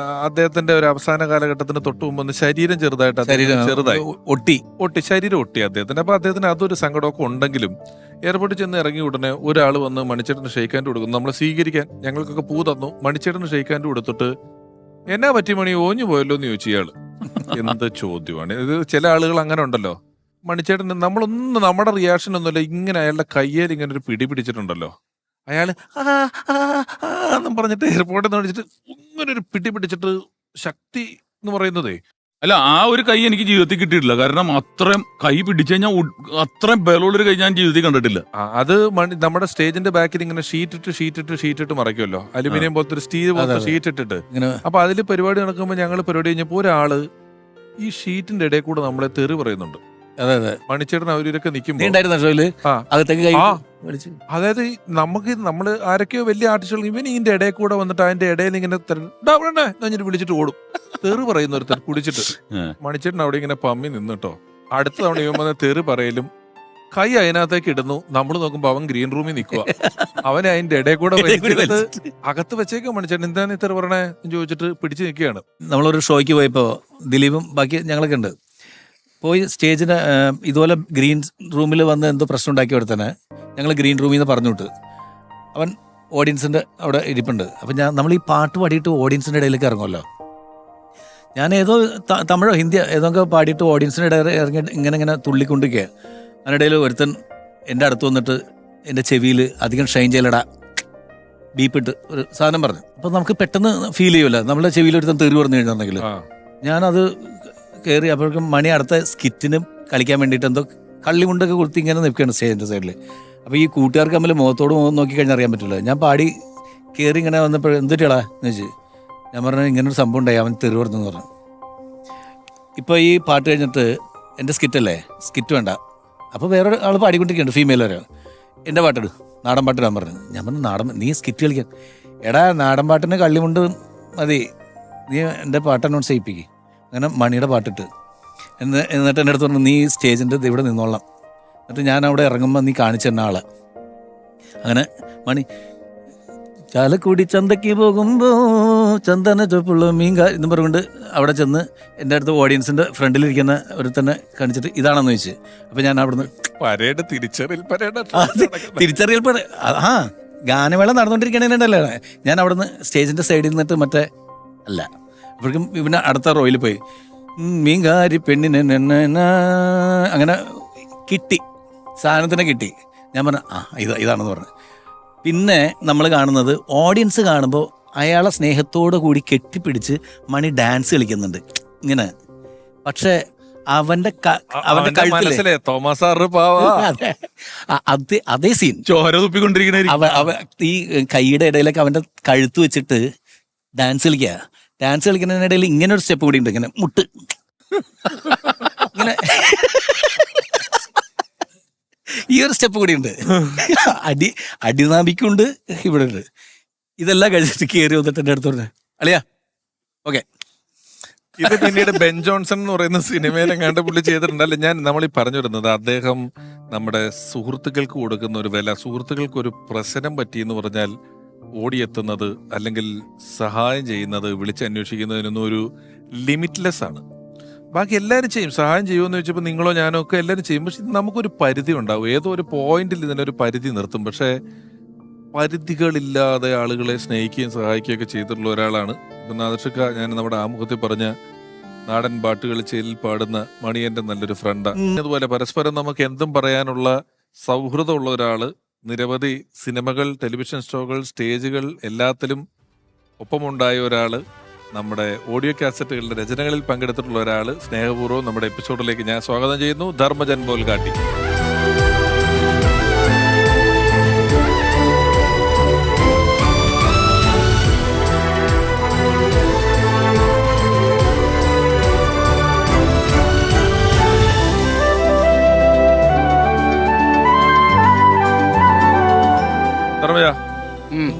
അദ്ദേഹത്തിന്റെ ഒരു അവസാന കാലഘട്ടത്തിന് തൊട്ട് മുമ്പ് ഒന്ന് ശരീരം ചെറുതായി ഒട്ടി ശരീരം ഒട്ടി അദ്ദേഹത്തിന്. അപ്പൊ അദ്ദേഹത്തിന് അതൊരു സങ്കടമൊക്കെ ഉണ്ടെങ്കിലും എയർപോർട്ടിൽ ചെന്ന് ഇറങ്ങി ഉടനെ ഒരാൾ വന്ന് മണിച്ചേട്ടന് ഷെയ്ക്കാൻഡ് കൊടുക്കുന്നു. നമ്മളെ സ്വീകരിക്കാൻ ഞങ്ങൾക്കൊക്കെ പൂ തന്നു. മണിച്ചേട്ടന് ഷെയ്ക്കാൻഡ് കൊടുത്തിട്ട് എന്നാ പറ്റി മണി ഓഞ്ഞു പോയല്ലോ എന്ന് ചോദിച്ചു ഇയാള്. എന്ത് ചോദ്യമാണ് ഇത്! ചില ആളുകൾ അങ്ങനെ ഉണ്ടല്ലോ. മണിച്ചേട്ടൻ നമ്മളൊന്നും നമ്മുടെ റിയാക്ഷൻ ഒന്നുമില്ല, ഇങ്ങനെ അയാളുടെ കയ്യേൽ ഇങ്ങനെ ഒരു പിടി പിടിച്ചിട്ടുണ്ടല്ലോ. അയാള് എന്നും പറഞ്ഞിട്ട് എയർപോർട്ടിൽ നിന്ന് വിളിച്ചിട്ട് ഇങ്ങനെ ഒരു പിടി പിടിച്ചിട്ട് ശക്തി എന്ന് പറയുന്നതേ. അല്ല, ആ ഒരു കൈ എനിക്ക് ജീവിതത്തിൽ കിട്ടിയിട്ടില്ല. കാരണം അത്രയും കൈ പിടിച്ചു കഴിഞ്ഞാൽ അത്രയും ബലമുള്ളൊരു കൈ ഞാൻ ജീവിതത്തിൽ കണ്ടിട്ടില്ല. അത് നമ്മുടെ സ്റ്റേജിന്റെ ബാക്കിൽ ഇങ്ങനെ ഷീറ്റിട്ട് മറയ്ക്കുമല്ലോ, അലുമിനിയം പോലത്തെ ഒരു സ്റ്റീൽ പോലത്തെ ഷീറ്റ് ഇട്ടിട്ട്. അപ്പൊ അതിൽ പരിപാടി നടക്കുമ്പോൾ ഞങ്ങൾ പരിപാടി കഴിഞ്ഞപ്പോൾ ഒരാള് ഈ ഷീറ്റിന്റെ ഇടയിൽ കൂടെ നമ്മളെ തെറി പറയുന്നുണ്ട്. മണിച്ചേട്ടൻ അവരൊക്കെ നിൽക്കുമ്പോൾ അതായത് നമ്മള് ആരൊക്കെയോ വലിയ ആർട്ടിസ്റ്റുകൾ ഇവൻ ഇതിന്റെ ഇടയിൽ കൂടെ വന്നിട്ട് അതിന്റെ ഇടയിൽ ഇങ്ങനെ വിളിച്ചിട്ട് ഓടും. തെറി പറയുന്ന ഒരുത്തർ കുടിച്ചിട്ട്. മണിച്ചേട്ടൻ അവിടെ ഇങ്ങനെ പമ്മി നിന്നിട്ടോ. അടുത്ത തവണ ഇവൻ വന്ന തെറി പറയലും കൈ അതിനകത്തേക്ക് ഇടുന്നു. നമ്മൾ നോക്കുമ്പോ അവൻ ഗ്രീൻ റൂമിൽ നിൽക്കുക. അവനെ അതിന്റെ ഇടയിൽ കൂടെ അകത്ത് വെച്ചേക്കും. മണിച്ചേട്ടൻ എന്താണ് ഇത്ര പറയണേ എന്ന് ചോദിച്ചിട്ട് പിടിച്ചു നിൽക്കുകയാണ്. നമ്മളൊരു ഷോയ്ക്ക് പോയപ്പോ ദിലീപും ബാക്കി ഞങ്ങളൊക്കെ ഉണ്ട് പോയി സ്റ്റേജിന് ഇതുപോലെ ഗ്രീൻ റൂമിൽ വന്ന് എന്തോ പ്രശ്നം ഉണ്ടാക്കി അവിടെ തന്നെ ഞങ്ങൾ ഗ്രീൻ റൂമിൽ നിന്ന് പറഞ്ഞു വിട്ട്. അവൻ ഓഡിയൻസിൻ്റെ അവിടെ ഇരിപ്പുണ്ട്. അപ്പം നമ്മൾ ഈ പാട്ട് പാടിയിട്ട് ഓഡിയൻസിൻ്റെ ഇടയിലേക്ക് ഇറങ്ങുമല്ലോ. ഞാൻ ഏതോ തമിഴോ ഹിന്ദിയോ ഏതൊക്കെ പാടിയിട്ട് ഓഡിയൻസിൻ്റെ ഇടയിൽ ഇറങ്ങി ഇങ്ങനെ തുള്ളിക്കൊണ്ടിരിക്കുക. അതിനിടയിൽ ഒരുത്തൻ എൻ്റെ അടുത്ത് വന്നിട്ട് എൻ്റെ ചെവിയിൽ അധികം ഷൈൻ ചെയ്യലടാ ബീപ്പിട്ട് ഒരു സാധനം പറഞ്ഞു. അപ്പോൾ നമുക്ക് പെട്ടെന്ന് ഫീൽ ചെയ്യുമല്ലോ നമ്മുടെ ചെവിയിൽ ഒരുത്തൻ തെറി പറഞ്ഞു കഴിഞ്ഞിട്ടുണ്ടെങ്കിൽ. ഞാനത് കയറി അപ്പോഴേക്കും മണി അടുത്ത സ്കിറ്റിനും കളിക്കാൻ വേണ്ടിയിട്ട് എന്തോ കള്ളിമുണ്ടൊക്കെ കൊടുത്ത് ഇങ്ങനെ നിൽക്കുകയാണ് സ്റ്റേജിൻ്റെ സൈഡിൽ. അപ്പോൾ ഈ കൂട്ടുകാർക്ക് തമ്മിൽ മുഖത്തോട് മുഖം നോക്കിക്കഴിഞ്ഞാൽ അറിയാൻ പറ്റില്ല. ഞാൻ പാടി കയറി ഇങ്ങനെ വന്നപ്പോൾ എന്തിട്ടാ എന്ന് വെച്ച് ഞാൻ പറഞ്ഞു ഇങ്ങനൊരു സംഭവം ഉണ്ടായി, അവൻ തെറി പറഞ്ഞു എന്ന് പറഞ്ഞു. ഇപ്പോൾ ഈ പാട്ട് കഴിഞ്ഞിട്ട് എൻ്റെ സ്കിറ്റല്ലേ, സ്കിറ്റ് വേണ്ട. അപ്പോൾ വേറെ ആൾ പാടിക്കൊണ്ടിരിക്കുന്നുണ്ട്, ഫീമെയിൽ വരെ. എൻ്റെ പാട്ടിട്, നാടൻ പാട്ടിടാൻ പറഞ്ഞു. ഞാൻ പറഞ്ഞു നീ സ്കിറ്റ് കളിക്കാൻ. എടാ നാടൻ പാട്ടിന് കള്ളിമുണ്ട് മതി, നീ എൻ്റെ പാട്ട് അനൗൺസ് ചെയ്യിപ്പിക്കും. അങ്ങനെ മണിയുടെ പാട്ടിട്ട് എന്നിട്ട് എൻ്റെ അടുത്ത് പറഞ്ഞു നീ സ്റ്റേജിൻ്റെ ഇവിടെ നിന്നോളാം, എന്നിട്ട് ഞാൻ അവിടെ ഇറങ്ങുമ്പോൾ നീ കാണിച്ചു തന്ന ആളെ. അങ്ങനെ മണി ചാലക്കുടി ചന്തയ്ക്ക് പോകുമ്പോൾ ചന്ദന ചൊപ്പുള്ള മീൻകാർ എന്ന് പറഞ്ഞുകൊണ്ട് അവിടെ ചെന്ന് എൻ്റെ അടുത്ത് ഓഡിയൻസിൻ്റെ ഫ്രണ്ടിലിരിക്കുന്ന ഒരു തന്നെ കാണിച്ചിട്ട് ഇതാണെന്ന് ചോദിച്ചു. അപ്പം ഞാൻ അവിടുന്ന് തിരിച്ചറിയൽ ഗാനമേള നടന്നുകൊണ്ടിരിക്കണേണ്ടല്ലേ. ഞാൻ അവിടുന്ന് സ്റ്റേജിൻ്റെ സൈഡിൽ നിന്നിട്ട് മറ്റേ അല്ല അപ്പോഴേക്കും ഇവനെ അടുത്ത റോയിൽ പോയി മീൻകാരി പെണ്ണിനെ അങ്ങനെ കിട്ടി, സാധനത്തിനെ കിട്ടി. ഞാൻ പറഞ്ഞു ഇതാണെന്ന് പറഞ്ഞു. പിന്നെ നമ്മൾ കാണുന്നത് ഓഡിയൻസ് കാണുമ്പോൾ അയാളെ സ്നേഹത്തോടു കൂടി കെട്ടിപ്പിടിച്ച് മണി ഡാൻസ് കളിക്കുന്നുണ്ട് ഇങ്ങനെ. പക്ഷെ അവന്റെ കഴുത്തിലെ അതേ സീൻ ചോര തുപ്പിക്കൊണ്ടിരിക്കുന്ന ഈ കൈയുടെ ഇടയിലൊക്കെ അവന്റെ കഴുത്ത് വെച്ചിട്ട് ഡാൻസ് കളിക്കുന്നതിനിടയിൽ ഇങ്ങനെ ഒരു സ്റ്റെപ്പ് കൂടി ഉണ്ട്, ഇങ്ങനെ മുട്ട് ഇങ്ങനെ ഈ ഒരു സ്റ്റെപ്പ് കൂടി ഉണ്ട്. അടിനാഭിക്കുണ്ട് ഇവിടെ ഉണ്ട്. ഇതെല്ലാം കഴിച്ചിട്ട് കയറി വന്നിട്ട് എൻ്റെ അടുത്ത് പറഞ്ഞു അളിയാ ഓക്കെ. ഇത് പിന്നീട് ബെൻ ജോൺസൺ എന്ന് പറയുന്ന സിനിമയിലെങ്ങാണ്ട് പുള്ളി ചെയ്തിട്ടുണ്ടല്ലേ. നമ്മൾ ഈ പറഞ്ഞു വരുന്നത് അദ്ദേഹം നമ്മുടെ സുഹൃത്തുക്കൾക്ക് കൊടുക്കുന്ന ഒരു വില, സുഹൃത്തുക്കൾക്ക് ഒരു പ്രശ്നം പറ്റിയെന്ന് പറഞ്ഞാൽ ഓടിയെത്തുന്നത് അല്ലെങ്കിൽ സഹായം ചെയ്യുന്നത്, വിളിച്ചന്വേഷിക്കുന്നതിനൊന്നും ഒരു ലിമിറ്റ്ലെസ് ആണ്. ബാക്കി എല്ലാവരും ചെയ്യും, സഹായം ചെയ്യുമെന്ന് വെച്ചപ്പോൾ നിങ്ങളോ ഞാനോ ഒക്കെ എല്ലാവരും ചെയ്യും. പക്ഷെ നമുക്കൊരു പരിധി ഉണ്ടാവും, ഏതോ ഒരു പോയിന്റിൽ ഇതിനൊരു പരിധി നിർത്തും. പക്ഷേ പരിധികളില്ലാതെ ആളുകളെ സ്നേഹിക്കുകയും സഹായിക്കുകയൊക്കെ ചെയ്തിട്ടുള്ള ഒരാളാണ് നാദർഷക്ക. ഞാൻ നമ്മുടെ ആമുഖത്തിൽ പറഞ്ഞ നാടൻ പാട്ടുകൾ ചേലിൽ പാടുന്ന മണിയന്റെ നല്ലൊരു ഫ്രണ്ടാണ്. അതുപോലെ പരസ്പരം നമുക്ക് എന്തും പറയാനുള്ള സൗഹൃദമുള്ള ഒരാള്. നിരവധി സിനിമകൾ, ടെലിവിഷൻ ഷോകൾ, സ്റ്റേജുകൾ എല്ലാത്തിലും ഒപ്പമുണ്ടായ ഒരാള്. നമ്മുടെ ഓഡിയോ കാസറ്റുകളുടെ രചനകളിൽ പങ്കെടുത്തിട്ടുള്ള ഒരാള്. സ്നേഹപൂർവ്വം നമ്മുടെ എപ്പിസോഡിലേക്ക് ഞാൻ സ്വാഗതം ചെയ്യുന്നു ധർമ്മജൻ ബോൽഗാട്ടി.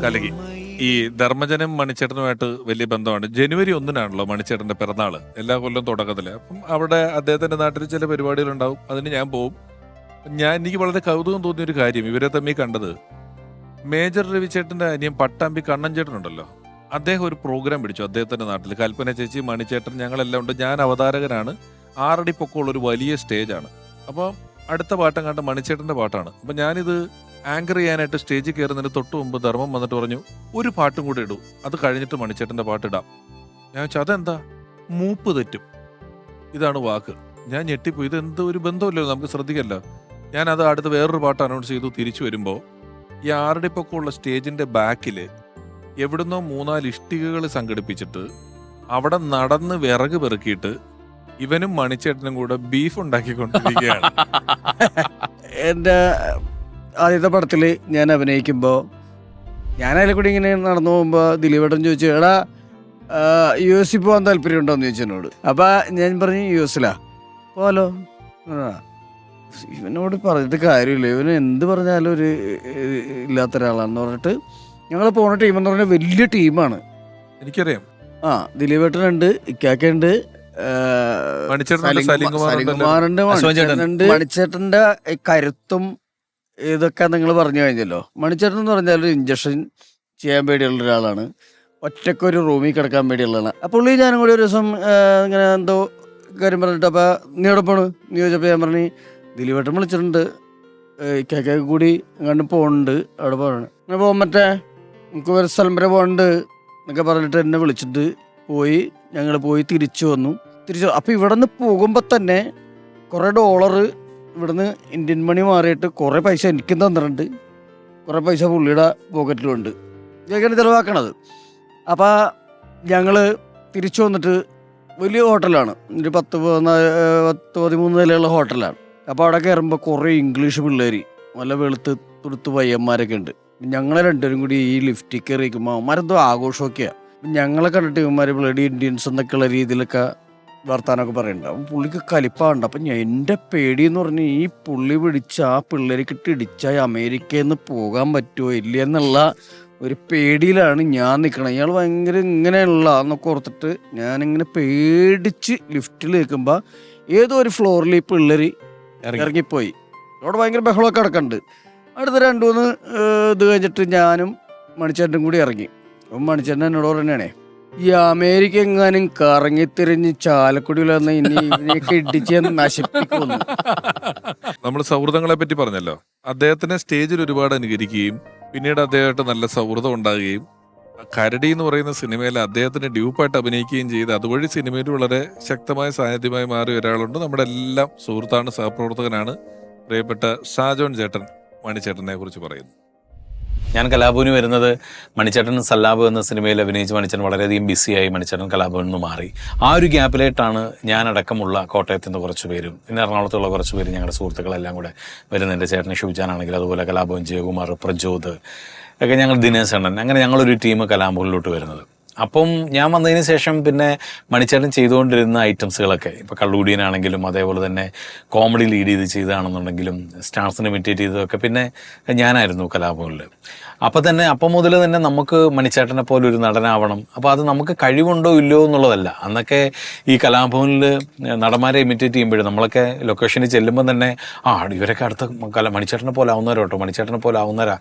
കലകി. ഈ ധർമ്മജനും മണിച്ചേട്ടനുമായിട്ട് വലിയ ബന്ധമാണ്. ജനുവരി 1-നാണല്ലോ മണിച്ചേട്ടന്റെ പിറന്നാള് എല്ലാ കൊല്ലം തുടക്കത്തില്. അപ്പം അവിടെ അദ്ദേഹത്തിന്റെ നാട്ടിൽ ചില പരിപാടികളുണ്ടാവും, അതിന് ഞാൻ പോവും. എനിക്ക് വളരെ കൗതുകം തോന്നിയൊരു കാര്യം, ഇവരെ തമ്മിൽ കണ്ടത്, മേജർ രവിചേട്ടന്റെ അനിയൻ പട്ടാമ്പി കണ്ണൻ ചേട്ടനുണ്ടല്ലോ, അദ്ദേഹം ഒരു പ്രോഗ്രാം പിടിച്ചു അദ്ദേഹത്തിന്റെ നാട്ടിൽ. കൽപ്പന ചേച്ചി, മണിച്ചേട്ടൻ, ഞങ്ങളെല്ലാം ഉണ്ട്. ഞാൻ അവതാരകനാണ്. 6 അടി പൊക്കമുള്ള ഒരു വലിയ സ്റ്റേജാണ്. അപ്പോൾ അടുത്ത പാട്ടം കണ്ട മണിച്ചേട്ടന്റെ പാട്ടാണ്. അപ്പം ഞാനിത് ആങ്കർ ചെയ്യാനായിട്ട് സ്റ്റേജിൽ കയറുന്നതിന് തൊട്ട് മുമ്പ് ധർമ്മം വന്നിട്ട് പറഞ്ഞു, ഒരു പാട്ടും കൂടെ ഇടൂ, അത് കഴിഞ്ഞിട്ട് മണിച്ചേട്ടന്റെ പാട്ടിടാം. ഞാൻ വെച്ചാൽ അതെന്താ, മൂപ്പ് തെറ്റും, ഇതാണ് വാക്ക്. ഞാൻ ഞെട്ടിപ്പോയി, ഇത് എന്തോ ഒരു ബന്ധമല്ലോ, നമുക്ക് ശ്രദ്ധിക്കല്ലോ. ഞാനത് അടുത്ത് വേറൊരു പാട്ട് അനൗൺസ് ചെയ്തു. തിരിച്ചു വരുമ്പോൾ ഈ 6 അടി പൊക്കമുള്ള സ്റ്റേജിന്റെ ബാക്കിൽ എവിടുന്നോ 3-4 ഇഷ്ടികകൾ സംഘടിപ്പിച്ചിട്ട് അവിടെ നടന്ന് വിറക് പെറുക്കിയിട്ട് ഇവനും മണിച്ചേട്ടനും കൂടെ ബീഫ് ഉണ്ടാക്കിക്കൊണ്ടിരിക്കുകയാണ്. എൻ്റെ ആദ്യത്തെ പടത്തിൽ ഞാൻ അഭിനയിക്കുമ്പോൾ ഞാൻ അതിൽ കൂടി ഇങ്ങനെ നടന്നു പോകുമ്പോൾ ദിലീപേട്ടൻ ചോദിച്ചു, എടാ US പോകാൻ താല്പര്യം ഉണ്ടോയെന്ന് ചോദിച്ചു എന്നോട്. അപ്പം ഞാൻ പറഞ്ഞു US പോലോ. ഇവനോട് പറഞ്ഞിട്ട് കാര്യമില്ല, ഇവന് എന്ത് പറഞ്ഞാലും ഒരു ഇല്ലാത്ത ഒരാളാണെന്ന് പറഞ്ഞിട്ട് ഞങ്ങൾ പോണ ടീമെന്ന് പറഞ്ഞാൽ വലിയ ടീമാണ്. എനിക്കറിയാം. ദിലീപേട്ടനുണ്ട്, ഇക്കാക്കുണ്ട്, സലിംകുമാറുണ്ട്, മണിച്ചേട്ടന്റെ കരുത്തും ഇതൊക്കെ നിങ്ങൾ പറഞ്ഞു കഴിഞ്ഞല്ലോ. മണിച്ചേട്ടൻ എന്ന് പറഞ്ഞാൽ ഒരു ഇഞ്ചക്ഷൻ ചെയ്യാൻ പേടിയുള്ള ഒരാളാണ്, ഒറ്റക്കൊരു റൂമിൽ കിടക്കാൻ പേടിയുള്ളതാണ്. അപ്പോൾ പുള്ളി ഞാനും കൂടി ഒരു ദിവസം ഇങ്ങനെ എന്തോ കാര്യം പറഞ്ഞിട്ട്, അപ്പോൾ നീ എവിടെ പോണ് നീ ചോദിച്ചപ്പോൾ ഞാൻ പറഞ്ഞു, ദിലീപേട്ടൻ വിളിച്ചിട്ടുണ്ട്, ഇക്കാക്ക കൂടി എങ്ങാണ്ട് പോകുന്നുണ്ട്, അവിടെ പോകണം. അങ്ങനെ പോകാൻ മറ്റേ നമുക്ക് ഒരു സ്ഥലം വരെ പോകുന്നുണ്ട് എന്നൊക്കെ പറഞ്ഞിട്ട് എന്നെ വിളിച്ചിട്ട് പോയി. ഞങ്ങൾ പോയി തിരിച്ചു വന്നു. അപ്പോൾ ഇവിടെ നിന്ന് പോകുമ്പോൾ തന്നെ കുറേ $, ഇവിടുന്ന് ഇന്ത്യൻ മണി മാറിയിട്ട് കുറേ പൈസ എനിക്കും തന്നിട്ടുണ്ട്, കുറേ പൈസ പുള്ളിയുടെ പോക്കറ്റിലുണ്ട്. ഇതൊക്കെയാണ് ചിലവാക്കണത്. അപ്പോൾ ഞങ്ങൾ തിരിച്ചു വന്നിട്ട് വലിയ ഹോട്ടലാണ്, ഒരു 10-13 നിലയുള്ള ഹോട്ടലാണ്. അപ്പോൾ അവിടെ കയറുമ്പോൾ കുറേ ഇംഗ്ലീഷ് പിള്ളേർ, നല്ല വെളുത്ത് തുടുത്ത് പയ്യന്മാരൊക്കെ ഉണ്ട്. ഞങ്ങളെ രണ്ടുപേരും കൂടി ഈ ലിഫ്റ്റിൽ കയറിയിരിക്കുമ്പോൾ അവന്മാരെന്തോ ആഘോഷമൊക്കെയാണ്. ഞങ്ങളെ കണ്ടിട്ട് ഇവന്മാർ ബ്ലഡി ഇന്ത്യൻസ് എന്നൊക്കെയുള്ള രീതിയിലൊക്കെ വർത്താനമൊക്കെ പറയുന്നുണ്ട്. അപ്പം പുള്ളിക്ക് കലിപ്പാണ്ട്. അപ്പം എൻ്റെ പേടിയെന്ന് പറഞ്ഞാൽ ഈ പുള്ളി പിടിച്ച ആ പിള്ളേർക്കിട്ട് ഇടിച്ചാൽ അമേരിക്കയിൽ നിന്ന് പോകാൻ പറ്റുമോ ഇല്ല എന്നുള്ള ഒരു പേടിയിലാണ് ഞാൻ നിൽക്കണത്. ഇയാൾ ഭയങ്കര ഇങ്ങനെയുള്ള എന്നൊക്കെ ഓർത്തിട്ട് ഞാനിങ്ങനെ പേടിച്ച് ലിഫ്റ്റിൽ നിൽക്കുമ്പോൾ ഏതോ ഒരു ഫ്ലോറിൽ ഈ പിള്ളേർ ഇറങ്ങിപ്പോയി. അവിടെ ഭയങ്കര ബഹളമൊക്കെ കിടക്കുന്നുണ്ട്. അടുത്ത 2-3 ഇത് കഴിഞ്ഞിട്ട് ഞാനും മണിച്ചേട്ടനും കൂടി ഇറങ്ങി. അപ്പം മണിച്ചേട്ടൻ എന്നോട് പറഞ്ഞാണേ, ഈ അമേരിക്ക എങ്ങാനും കറങ്ങിത്തിരിഞ്ഞ് ചാലക്കുടിയിൽ വന്ന് ഇനി ഇതിനെയൊക്കെ ഇടിച്ച് നശിപ്പിക്കുന്നു. നമ്മൾ സൗഹൃദങ്ങളെ പറ്റി പറഞ്ഞല്ലോ. അദ്ദേഹത്തിനെ സ്റ്റേജിൽ ഒരുപാട് അനുകരിക്കുകയും പിന്നീട് അദ്ദേഹമായിട്ട് നല്ല സൗഹൃദം ഉണ്ടാകുകയും കരടി എന്ന് പറയുന്ന സിനിമയിൽ അദ്ദേഹത്തിന് ഡ്യൂപ്പായിട്ട് അഭിനയിക്കുകയും ചെയ്ത് അതുവഴി സിനിമയിൽ വളരെ ശക്തമായ സാന്നിധ്യമായി മാറിയ ഒരാളുണ്ട്. നമ്മുടെ എല്ലാം സുഹൃത്താണ്, സഹപ്രവർത്തകനാണ്, പ്രിയപ്പെട്ട ഷാജോൺ ചേട്ടൻ മണിച്ചേട്ടനെ കുറിച്ച് പറയുന്നു. ഞാൻ കലാഭവന് വരുന്നത് മണിച്ചേട്ടൻ സല്ലാബ് എന്ന സിനിമയിൽ അഭിനയിച്ച് മണിച്ചേട്ടൻ വളരെയധികം ബിസിയായി മണിച്ചേട്ടൻ കലാഭവനിൽ നിന്ന് മാറി. ആ ഒരു ഗ്യാപ്പിലായിട്ടാണ് ഞാനടക്കമുള്ള കോട്ടയത്ത് നിന്ന് കുറച്ച് പേരും പിന്നെ എറണാകുളത്തുള്ള കുറച്ച് പേരും ഞങ്ങളുടെ സുഹൃത്തുക്കളെല്ലാം കൂടെ വരുന്നത്. എൻ്റെ ചേട്ടൻ ഷിവ്ജാനാണെങ്കിൽ അതുപോലെ കലാഭവൻ, ജയകുമാർ, പ്രജോദ് ഒക്കെ, ഞങ്ങൾ ദിനേശ് അണ്ണൻ, അങ്ങനെ ഞങ്ങളൊരു ടീം കലാഭവനിലോട്ട് വരുന്നത്. അപ്പം ഞാൻ വന്നതിന് ശേഷം പിന്നെ മണിച്ചേട്ടൻ ചെയ്തുകൊണ്ടിരുന്ന ഐറ്റംസുകളൊക്കെ, ഇപ്പോൾ കള്ളുകൂടിയനാണെങ്കിലും അതേപോലെ തന്നെ കോമഡി ലീഡ് ചെയ്ത് ചെയ്തതാണെന്നുണ്ടെങ്കിലും സ്റ്റാർസിനെ ഇമിറ്റേറ്റ് ചെയ്തതൊക്കെ പിന്നെ ഞാനായിരുന്നു കലാഭവനിൽ. അപ്പം മുതൽ തന്നെ നമുക്ക് മണിച്ചേട്ടനെ പോലെ ഒരു നടനാവണം. അപ്പോൾ അത് നമുക്ക് കഴിവുണ്ടോ ഇല്ലയോ എന്നുള്ളതല്ല. അന്നൊക്കെ ഈ കലാഭവനിൽ നടന്മാരെ ഇമിറ്റേറ്റ് ചെയ്യുമ്പോഴും നമ്മളൊക്കെ ലൊക്കേഷനിൽ ചെല്ലുമ്പോൾ തന്നെ ഇവരൊക്കെ അടുത്ത മണിച്ചേട്ടനെ പോലെ ആവുന്നവരോ കേട്ടോ, മണിച്ചേട്ടനെ പോലെ ആവുന്നവരാ,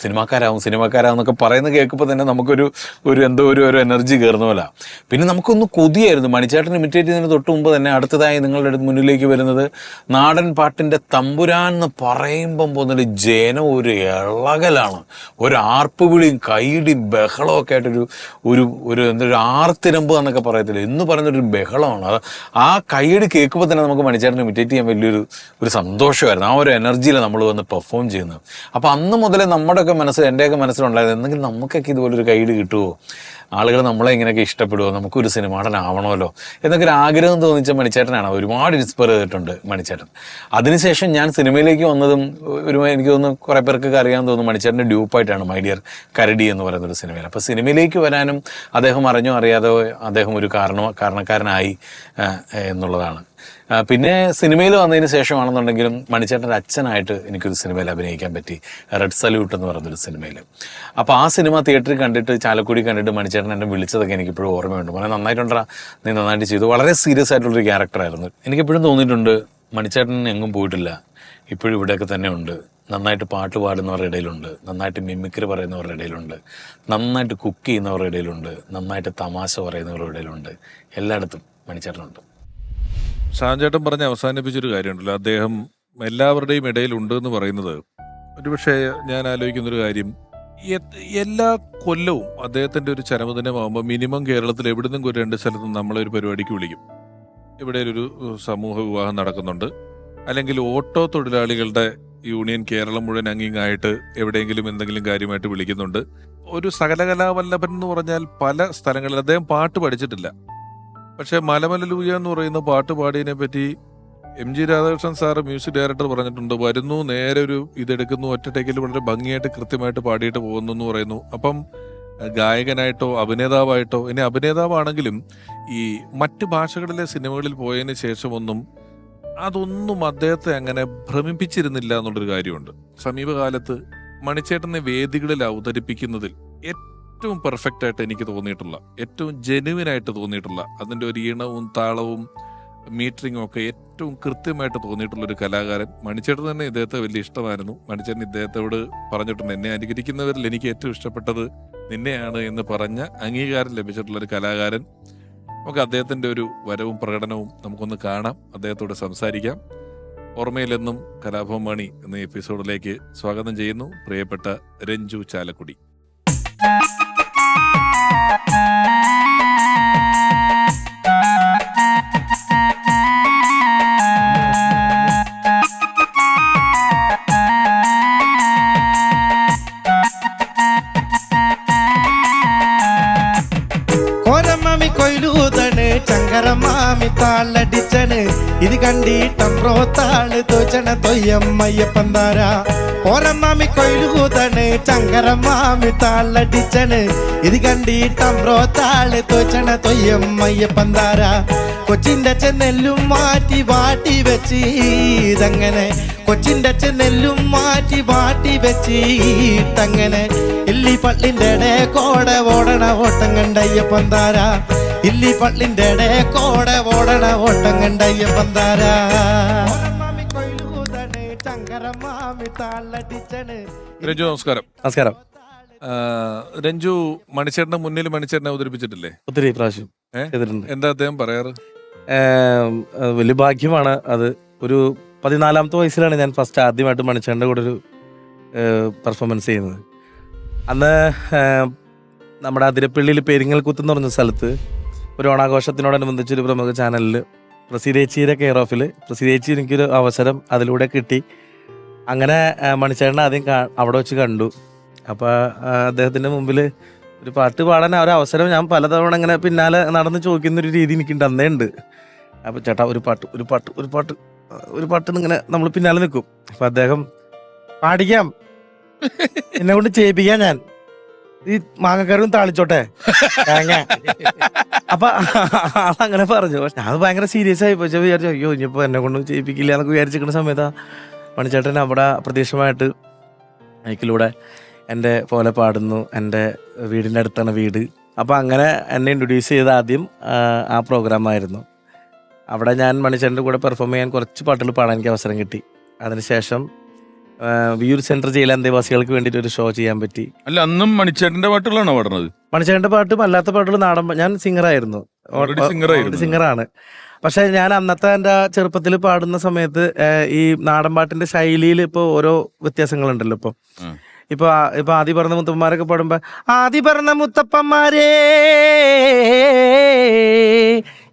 സിനിമാക്കാരാവുന്നൊക്കെ പറയുന്നത് കേൾക്കുമ്പോൾ തന്നെ നമുക്കൊരു എന്തോ ഒരു എനർജി കയറുന്ന പോലെ. പിന്നെ നമുക്കൊന്ന് കൊതിയായിരുന്നു മണിച്ചേട്ടൻ ഇമിറ്റേറ്റ് ചെയ്യുന്നതിന് തൊട്ട് മുമ്പ് തന്നെ. അടുത്തതായി നിങ്ങളുടെ മുന്നിലേക്ക് വരുന്നത് നാടൻ പാട്ടിൻ്റെ തമ്പുരാൻ എന്ന് പറയുമ്പം പോകുന്നൊരു ജനം ഒരു ഇളകലാണ്, ഒരു ആർപ്പ് വിളിയും കൈയിടിയും ബഹളമൊക്കെ ആയിട്ടൊരു എന്തൊരു ആർത്തിരമ്പ് എന്നൊക്കെ പറയത്തില്ല എന്ന് പറയുന്നൊരു ബഹളമാണ്. അത് ആ കൈയിടി കേൾക്കുമ്പോൾ തന്നെ നമുക്ക് മണിച്ചേട്ടനെ ഇമിറ്റേറ്റ് ചെയ്യാൻ വലിയൊരു സന്തോഷമായിരുന്നു. ആ ഒരു എനർജിയിൽ നമ്മൾ വന്ന് പെർഫോം ചെയ്യുന്നത്. അപ്പോൾ അന്ന് മുതലേ നമ്മുടെയൊക്കെ എൻ്റെയൊക്കെ മനസ്സിലുണ്ടായത് എന്തെങ്കിലും നമുക്കൊക്കെ ഇതുപോലൊരു കൈയിടി കിട്ടുമോ, ആളുകൾ നമ്മളെ ഇങ്ങനെയൊക്കെ ഇഷ്ടപ്പെടുമോ, നമുക്കൊരു സിനിമാടനാവണമല്ലോ എന്നൊക്കെ ഒരു ആഗ്രഹം തോന്നിച്ച മണിച്ചേട്ടനാണ്. ഒരുപാട് ഇൻസ്പയർ ചെയ്തിട്ടുണ്ട് മണിച്ചേട്ടൻ. അതിനുശേഷം ഞാൻ സിനിമയിലേക്ക് വന്നതും എനിക്ക് തോന്നുന്നു കുറേ പേർക്കൊക്കെ അറിയാൻ തോന്നുന്നു മണിച്ചേട്ടൻ്റെ ഡ്യൂപ്പായിട്ടാണ് മൈ ഡിയർ കരടി എന്ന് പറയുന്നൊരു സിനിമയിൽ. അപ്പോൾ സിനിമയിലേക്ക് വരാനും അദ്ദേഹം അറിഞ്ഞോ അറിയാതെ അദ്ദേഹം ഒരു കാരണക്കാരനായി എന്നുള്ളതാണ്. പിന്നെ സിനിമയിൽ വന്നതിന് ശേഷമാണെന്നുണ്ടെങ്കിലും മണിച്ചേട്ടൻ്റെ അച്ഛനായിട്ട് എനിക്കൊരു സിനിമയിൽ അഭിനയിക്കാൻ പറ്റി, റെഡ് സല്യൂട്ട് എന്ന് പറയുന്നൊരു സിനിമയിൽ. അപ്പോൾ ആ സിനിമ തിയേറ്ററിൽ കണ്ടിട്ട് ചാലക്കുടി കണ്ടിട്ട് മണിച്ചേട്ടൻ എന്നെ വിളിച്ചതൊക്കെ എനിക്കിപ്പോഴും ഓർമ്മയുണ്ട്. മോനെ നന്നായിട്ടുണ്ടാ, നീ നന്നായിട്ട് ചെയ്തു. വളരെ സീരിയസ് ആയിട്ടുള്ളൊരു ക്യാരക്ടറായിരുന്നു. എനിക്കെപ്പോഴും തോന്നിയിട്ടുണ്ട് മണിച്ചേട്ടൻ എങ്ങും പോയിട്ടില്ല, ഇപ്പോഴും ഇവിടെയൊക്കെ തന്നെ ഉണ്ട്. നന്നായിട്ട് പാട്ട് പാടുന്നവരുടെ ഇടയിലുണ്ട്, നന്നായിട്ട് മിമിക്രി പറയുന്നവരുടെ ഇടയിലുണ്ട്, നന്നായിട്ട് കുക്ക് ചെയ്യുന്നവരുടെ ഇടയിലുണ്ട്, നന്നായിട്ട് തമാശ പറയുന്നവരുടെ ഇടയിലുണ്ട്. എല്ലായിടത്തും മണിച്ചേട്ടനുണ്ട്. ഷാൻചേട്ടൻ പറഞ്ഞ് അവസാനിപ്പിച്ചൊരു കാര്യമുണ്ടല്ലോ, അദ്ദേഹം എല്ലാവരുടെയും ഇടയിലുണ്ട് എന്ന് പറയുന്നത്. ഒരുപക്ഷെ ഞാൻ ആലോചിക്കുന്നൊരു കാര്യം, എല്ലാ കൊല്ലവും അദ്ദേഹത്തിന്റെ ഒരു ചരമദിനമാകുമ്പോൾ മിനിമം കേരളത്തിൽ എവിടുന്നും ഒരു 2 സ്ഥലത്തും നമ്മളെ ഒരു പരിപാടിക്ക് വിളിക്കും. ഇവിടെ ഒരു സമൂഹ വിവാഹം നടക്കുന്നുണ്ട്, അല്ലെങ്കിൽ ഓട്ടോ തൊഴിലാളികളുടെ യൂണിയൻ കേരളം മുഴുവൻ അംഗീകായിട്ട് എവിടെയെങ്കിലും എന്തെങ്കിലും കാര്യമായിട്ട് വിളിക്കുന്നുണ്ട്. ഒരു സകലകലാവല്ലഭൻ എന്ന് പറഞ്ഞാൽ പല സ്ഥലങ്ങളിൽ അദ്ദേഹം പാട്ട് പഠിച്ചിട്ടില്ല. പക്ഷെ മലമലലൂയ എന്ന് പറയുന്ന പാട്ട് പാടിയതിനെ പറ്റി MG Radhakrishnan sir music director പറഞ്ഞിട്ടുണ്ട്, വരുന്നു നേരെ ഒരു ഇതെടുക്കുന്നു, ഒറ്റ ടേക്കിൽ വളരെ ഭംഗിയായിട്ട് കൃത്യമായിട്ട് പാടിയിട്ട് പോകുന്നു എന്ന് പറയുന്നു. അപ്പം ഗായകനായിട്ടോ അഭിനേതാവായിട്ടോ, ഇനി അഭിനേതാവാണെങ്കിലും ഈ മറ്റ് ഭാഷകളിലെ സിനിമകളിൽ പോയതിന് ശേഷമൊന്നും അതൊന്നും അദ്ദേഹത്തെ അങ്ങനെ ഭ്രമിപ്പിച്ചിരുന്നില്ല എന്നുള്ളൊരു കാര്യമുണ്ട്. സമീപകാലത്ത് മണിച്ചേട്ടനെ വേദികളിൽ അവതരിപ്പിക്കുന്നതിൽ ഏറ്റവും പെർഫെക്റ്റ് ആയിട്ട് എനിക്ക് തോന്നിയിട്ടുള്ള, ഏറ്റവും ജെനുവിനായിട്ട് തോന്നിയിട്ടുള്ള, അതിൻ്റെ ഒരു ഈണവും താളവും മീറ്ററിങ്ങും ഒക്കെ ഏറ്റവും കൃത്യമായിട്ട് തോന്നിയിട്ടുള്ളൊരു കലാകാരൻ മണിച്ചേട്ടൻ തന്നെ. ഇദ്ദേഹത്തെ വലിയ ഇഷ്ടമായിരുന്നു. മണിച്ചേട്ടൻ ഇദ്ദേഹത്തോട് പറഞ്ഞിട്ടുണ്ട്, എന്നെ അനുകരിക്കുന്നവരിൽ എനിക്ക് ഏറ്റവും ഇഷ്ടപ്പെട്ടത് നിന്നെയാണ് എന്ന് പറഞ്ഞ അംഗീകാരം ലഭിച്ചിട്ടുള്ളൊരു കലാകാരൻ. നമുക്ക് അദ്ദേഹത്തിൻ്റെ ഒരു വരവും പ്രകടനവും നമുക്കൊന്ന് കാണാം, അദ്ദേഹത്തോട് സംസാരിക്കാം. ഓർമ്മയിലെന്നും കലാഭവൻ മണി എന്ന എപ്പിസോഡിലേക്ക് സ്വാഗതം ചെയ്യുന്നു പ്രിയപ്പെട്ട രഞ്ജു ചാലക്കുടി. കോരമാമി കൊയിലൂതണ് ചങ്കരമാമി താളടിച്ചണ് ഇത് കണ്ടിട്ടമ്പ്രോ താള് തോച്ചണ തൊയ്യമ്മയ്യപ്പന്താര. കോരമാമി കൊയിലൂതണ് ചങ്കരമാമി താളടിച്ചണ് ഇത് കണ്ടിട്ടമ്പ്രോ താള് തോച്ചണ തൊയ്യമ്മയ്യപ്പന്താര. കൊച്ചിൻ്റെ അച്ഛൻ നെല്ലും മാറ്റി വാട്ടി വെച്ച് ഇതങ്ങനെ, കൊച്ചിൻ്റെ അച്ഛൻ നെല്ലും മാറ്റി വാട്ടി വെച്ചിട്ടങ്ങനെ ഇല്ലി പള്ളിൻ്റെ ഇടേ കോടെ ഓടണ ഓട്ടം കണ്ടയ്യപ്പന്താര. ഇല്ലി പള്ളിൻ്റെ ഇടേ കോടെ ഓടണ ഓട്ടം കണ്ടയ്യപ്പന്താര. രഞ്ജു നമസ്കാരം. നമസ്കാരം. രഞ്ജു മണിച്ചേട്ടന്റെ മുന്നിൽ മണിച്ചേട്ടനെ അവതരിപ്പിച്ചിട്ടില്ലേ? ഒത്തിരി പ്രാവശ്യം ചെയ്തിട്ടുണ്ട്. എന്താ അദ്ദേഹം പറയാറ്? വലിയ ഭാഗ്യമാണ് അത്. ഒരു 14-ാമത്തെ വയസ്സിലാണ് ഞാൻ ഫസ്റ്റ് ആദ്യമായിട്ട് മണിച്ചേട്ടൻ്റെ കൂടെ ഒരു പെർഫോമൻസ് ചെയ്യുന്നത്. അന്ന് നമ്മുടെ അതിരപ്പള്ളിയിൽ പെരിങ്ങൽക്കുത്ത് എന്ന് പറഞ്ഞ സ്ഥലത്ത് ഒരു ഓണാഘോഷത്തിനോടനുബന്ധിച്ചൊരു പ്രമുഖ ചാനലിൽ പ്രസിഡേച്ചിയുടെ കെയർ ഓഫിൽ പ്രസിഡേച്ചി എനിക്കൊരു അവസരം അതിലൂടെ കിട്ടി. അങ്ങനെ മണിച്ചേട്ടനെ ആദ്യം അവിടെ വെച്ച് കണ്ടു. അപ്പോൾ അദ്ദേഹത്തിൻ്റെ മുമ്പിൽ ഒരു പാട്ട് പാടാൻ ഒരു അവസരം ഞാൻ പലതവണ ഇങ്ങനെ പിന്നാലെ നടന്ന് ചോദിക്കുന്നൊരു രീതി എനിക്കുണ്ട്, അന്നേ ഉണ്ട്. അപ്പോൾ ചേട്ടാ ഒരു പാട്ട് ഒരു പാട്ട് ഒരു പാട്ട് ഒരു പാട്ട് ഇങ്ങനെ നമ്മൾ പിന്നാലെ നിൽക്കും. അപ്പം അദ്ദേഹം പാടിക്കാം, എന്നെ കൊണ്ട് ചെയ്യിപ്പിക്കാം, ഞാൻ ഈ മാങ്ങക്കറിയും താളിച്ചോട്ടെ തേങ്ങ. അപ്പൊ ആളങ്ങനെ പറഞ്ഞു. പക്ഷെ അത് ഭയങ്കര സീരിയസ് ആയി പോയി. വിചാരിച്ചു അയ്യോ ഇനിയിപ്പോൾ എന്നെ കൊണ്ട് ചെയ്യിപ്പിക്കില്ല എന്നൊക്കെ വിചാരിച്ചിരിക്കുന്ന സമയത്താ മണിച്ചേട്ടൻ അവിടെ പ്രത്യക്ഷമായിട്ട് മൈക്കിലൂടെ എൻ്റെ പോലെ പാടുന്നു. എൻ്റെ വീടിൻ്റെ അടുത്താണ് വീട്. അപ്പോൾ അങ്ങനെ എന്നെ ഇൻട്രൊഡ്യൂസ് ചെയ്ത ആദ്യം ആ പ്രോഗ്രാമായിരുന്നു. അവിടെ ഞാൻ മണിച്ചേട്ടൻ്റെ കൂടെ പെർഫോം ചെയ്യാൻ കുറച്ച് പാട്ടുകൾ പാടാൻ എനിക്ക് അവസരം കിട്ടി. അതിനുശേഷം വിയൂർ സെൻട്രൽ ജയിൽ അന്തേവാസികൾക്ക് വേണ്ടിയിട്ട് ഒരു ഷോ ചെയ്യാൻ പറ്റി. അല്ല, അന്നും മണിച്ചേട്ടൻ്റെ പാട്ടുകളാണോ പാടുന്നത്? മണിച്ചേട്ടൻ്റെ പാട്ടും അല്ലാത്ത പാട്ടുകൾ നാടൻ. ഞാൻ സിംഗറായിരുന്നു, സിംഗറാണ്. പക്ഷെ ഞാൻ അന്നത്തെ എൻ്റെ ചെറുപ്പത്തിൽ പാടുന്ന സമയത്ത് ഈ നാടൻ പാട്ടിന്റെ ശൈലിയിൽ ഇപ്പോൾ ഓരോ വ്യത്യാസങ്ങളുണ്ടല്ലോ. ഇപ്പൊ ആദി പറഞ്ഞ മുത്തപ്പന്മാരൊക്കെ പാടുമ്പോ ആദി പറഞ്ഞ മുത്തപ്പന്മാരേ,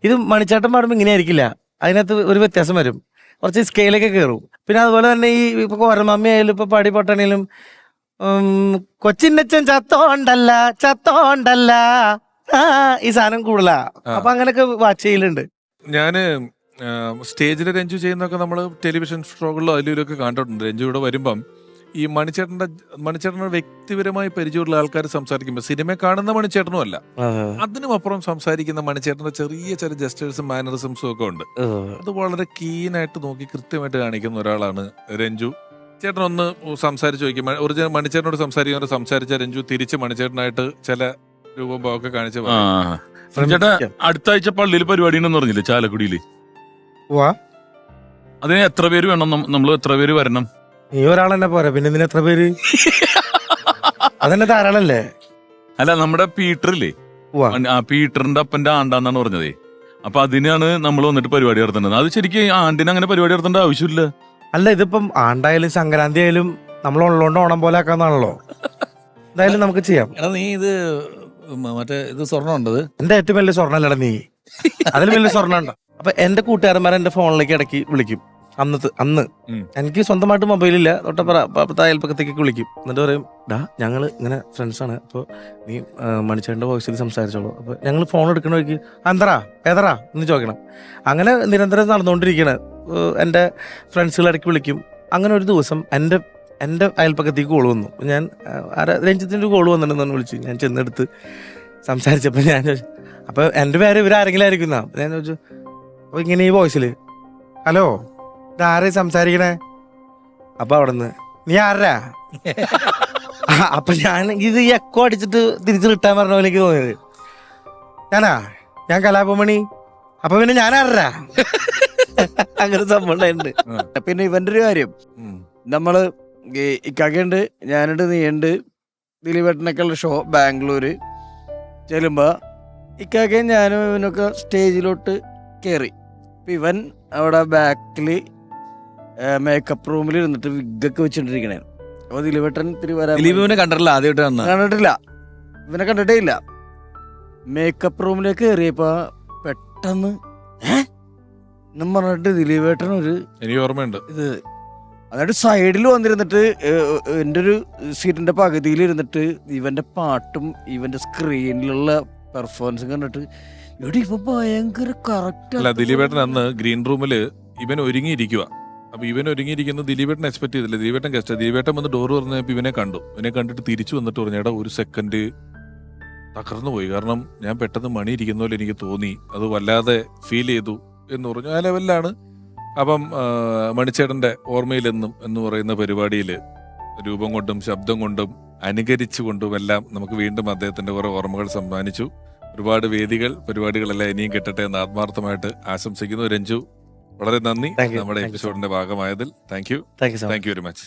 ഇത് മണിച്ചേട്ടൻ പാടുമ്പോ ഇങ്ങനെ ആയിരിക്കില്ല. അതിനകത്ത് ഒരു വ്യത്യാസം വരും, കുറച്ച് സ്കെയിലൊക്കെ കയറും. പിന്നെ അതുപോലെ തന്നെ ഈ ഇപ്പൊ കോരമമ്മി ആയാലും ഇപ്പൊ പാടി പാട്ടാണെങ്കിലും കൊച്ചിന്നച്ചൻ ചത്തോണ്ടല്ല ഈ സാധനം കൂടുതലാ. അപ്പൊ അങ്ങനെയൊക്കെ വാച്ച് ചെയ്യലുണ്ട്. ഞാന് സ്റ്റേജിൽ രഞ്ജു ചെയ്യുന്നൊക്കെ നമ്മൾ ടെലിവിഷൻ ഷോകളിലോ അതിലൊക്കെ കണ്ടിട്ടുണ്ട്. രഞ്ജു ഇവിടെ വരുമ്പം ഈ മണിച്ചേട്ടന്റെ വ്യക്തിപരമായി പരിചയമുള്ള ആൾക്കാർ സംസാരിക്കുമ്പോൾ സിനിമ കാണുന്ന മണിച്ചേട്ടനും അല്ല, അതിനുമപ്പുറം സംസാരിക്കുന്ന മണിച്ചേട്ടന്റെ ചെറിയ ചില ജസ്റ്റേഴ്സും മാനറിസംസും ഒക്കെ ഉണ്ട്. അത് വളരെ കീനായിട്ട് നോക്കി കൃത്യമായിട്ട് കാണിക്കുന്ന ഒരാളാണ് രഞ്ജു. ചേട്ടൻ ഒന്ന് സംസാരിച്ചു നോക്കി. ഒറിജിനൽ മണിച്ചേട്ടനോട് സംസാരിച്ച രഞ്ജു തിരിച്ച് മണിച്ചേട്ടനായിട്ട് ചില രൂപമൊക്കെ കാണിച്ച ചേട്ടാ അടുത്ത ആഴ്ച പള്ളിയിൽ പരിപാടി ഉണ്ടെന്ന് പറഞ്ഞില്ലേ ചാലക്കുടിയില്? അതിന് എത്ര പേര് വേണം? നമ്മൾ എത്ര പേര് വരണം? നീ ഒരാളെന്നെ പോരാ, പിന്നെ ഇതിന് എത്ര പേര്? അതെന്നെ ധാരാളല്ലേ? അല്ല, നമ്മുടെ പീറ്ററില്ലേ, ആ പീറ്ററിന്റെ അപ്പന്റെ ആണ്ടാന്നാണ് പറഞ്ഞതേ. അപ്പൊ അതിനാണ് നമ്മൾ വന്നിട്ട് പരിപാടി നടത്തേണ്ടത്. അത് ശരിക്കും ആണ്ടിന് അങ്ങനെ പരിപാടി നടത്തേണ്ട ആവശ്യമില്ല. അല്ല, ഇതിപ്പം ആണ്ടായാലും സംക്രാന്തി ആയാലും നമ്മൾ ഉള്ളോണ്ട് ഓണം പോലെ ആക്കാന്നാണല്ലോ. എന്തായാലും നമുക്ക് ചെയ്യാം. എടാ നീ ഇത് മറ്റേ ഇത് സ്വർണ്ണം ഉണ്ടത്? എന്റെ ഏറ്റവും വലിയ സ്വർണ്ണം അല്ലടാ നീ, അതിൽ വലിയ സ്വർണ്ണം ഉണ്ടോ? അപ്പൊ എന്റെ കൂട്ടുകാരന്മാരെ എന്റെ ഫോണിലേക്ക് ഇടയ്ക്ക് വിളിക്കും. അന്ന് എനിക്ക് സ്വന്തമായിട്ട് മൊബൈലില്ല, തൊട്ടപ്പുറത്തെ അയൽപ്പക്കത്തേക്ക് വിളിക്കും. എന്നിട്ട് പറയും, ഡാ ഞങ്ങൾ ഇങ്ങനെ ഫ്രണ്ട്സാണ്, അപ്പോൾ നീ മണിച്ചേട്ടൻ്റെ വോയിസിൽ സംസാരിച്ചോളൂ. അപ്പോൾ ഞങ്ങൾ ഫോൺ എടുക്കണ വഴിക്ക് ഏതറാ എന്ന് ചോദിക്കണം. അങ്ങനെ നിരന്തരം നടന്നുകൊണ്ടിരിക്കുകയാണ്. എൻ്റെ ഫ്രണ്ട്സുകൾ ഇടയ്ക്ക് വിളിക്കും. അങ്ങനെ ഒരു ദിവസം എൻ്റെ അയൽപ്പക്കത്തേക്ക് കോൾ വന്നു. ഞാൻ രഞ്ജിത്തിൻ്റെ കോൾ വന്നിട്ടുണ്ടെന്ന് വിളിച്ചു. ഞാൻ ചെന്നെടുത്ത് സംസാരിച്ചപ്പോൾ ഞാൻ ചോദിച്ചു, അപ്പോൾ എൻ്റെ പേര് ഇവരാരെങ്കിലും ആയിരിക്കുന്ന. ഞാൻ ചോദിച്ചു, അപ്പോൾ ഇങ്ങനെ ഈ വോയിസിൽ, ഹലോ ഇതാരെ സംസാരിക്കണേ? അപ്പൊ അവിടുന്ന്, നീ ആരാ? അപ്പൊ ഞാൻ ഇത് എക്കോ അടിച്ചിട്ട് തിരിച്ചു കിട്ടാൻ പറഞ്ഞ പോലെ എനിക്ക് തോന്നിയത്. ഞാൻ കലാപമണി. അപ്പൊ പിന്നെ ഞാൻ ആരാ? അങ്ങനെ സംഭവം ഉണ്ടായിട്ടുണ്ട്. പിന്നെ ഇവന്റെ ഒരു കാര്യം, നമ്മള് ഇക്കാക്കുണ്ട്, ഞാനുണ്ട്, നീയുണ്ട്, ദിലീപേട്ടനൊക്കെ ഉള്ള ഷോ ബാംഗ്ലൂര് ചെല്ലുമ്പോ ഇക്കാക്കയും ഞാനും ഇവനൊക്കെ സ്റ്റേജിലോട്ട് കയറി. ഇവൻ അവിടെ ബാക്കില് മേക്കപ്പ് റൂമിൽ ഇരുന്നിട്ട് വിഗൊക്കെ വെച്ചിട്ടിരിക്കണേ. അപ്പൊ ദിലീപേട്ടൻ ഇത്തിരി ദിലീപിനെ കണ്ടിട്ടില്ല, ആദ്യമായിട്ട് കണ്ടിട്ടില്ല, ഇവനെ കണ്ടിട്ടേ ഇല്ല. മേക്കപ്പ് റൂമിലേക്ക് കയറിയപ്പോ പെട്ടെന്ന് എന്നും പറഞ്ഞിട്ട് ദിലീപേട്ടൻ ഒരു എനിക്ക് ഓർമ്മയുണ്ട് ഇത്, എന്നിട്ട് സൈഡിൽ വന്നിരുന്നിട്ട് എൻ്റെ ഒരു സീറ്റിന്റെ പകുതിയിൽ ഇരുന്നിട്ട് ഇവന്റെ പാട്ടും ഇവന്റെ സ്ക്രീനിലുള്ള പെർഫോമൻസും കണ്ടിട്ട് ഇവ ഭയങ്കര കറക്റ്റ്. അല്ല, ദിലീപേട്ടൻ അന്ന് ഗ്രീൻ റൂമില് ഇവൻ ഒരുങ്ങിയിരിക്കുക. അപ്പൊ ഇവൻ ഒരുങ്ങിയിരിക്കുന്നത് ദിലീപേട്ടൻ എക്സ്പെക്ട് ചെയ്തില്ല. ദിലീപേട്ടൻ ഗസ്റ്റ്, ദിലീപേട്ടൻ വന്ന് ഡോർ തുറന്നപ്പോൾ ഇവനെ കണ്ടു. ഇവനെ കണ്ടിട്ട് തിരിച്ചു വന്നിട്ട് പറഞ്ഞു, എടാ ഒരു സെക്കൻഡ് തകർന്നു പോയി, കാരണം ഞാൻ പെട്ടെന്ന് മണി ഇരിക്കുന്ന പോലെ എനിക്ക് തോന്നി, അത് വല്ലാതെ ഫീൽ ചെയ്തു എന്ന് പറഞ്ഞു. ആ ലെവലിലാണ്. അപ്പം മണിച്ചേട്ടന്റെ ഓർമ്മയിലെന്നും എന്ന് പറയുന്ന പരിപാടിയിൽ രൂപം കൊണ്ടും ശബ്ദം കൊണ്ടും അനുകരിച്ചുകൊണ്ടും എല്ലാം നമുക്ക് വീണ്ടും അദ്ദേഹത്തിന്റെ കുറെ ഓർമ്മകൾ സമ്മാനിച്ചു. ഒരുപാട് വേദികൾ, പരിപാടികളെല്ലാം ഇനിയും കിട്ടട്ടെ എന്ന് ആത്മാർത്ഥമായിട്ട് ആശംസിക്കുന്നു. രഞ്ജു, വളരെ നന്ദി നമ്മുടെ എപ്പിസോഡിന്റെ ഭാഗമായതിൽ. Thank you very much.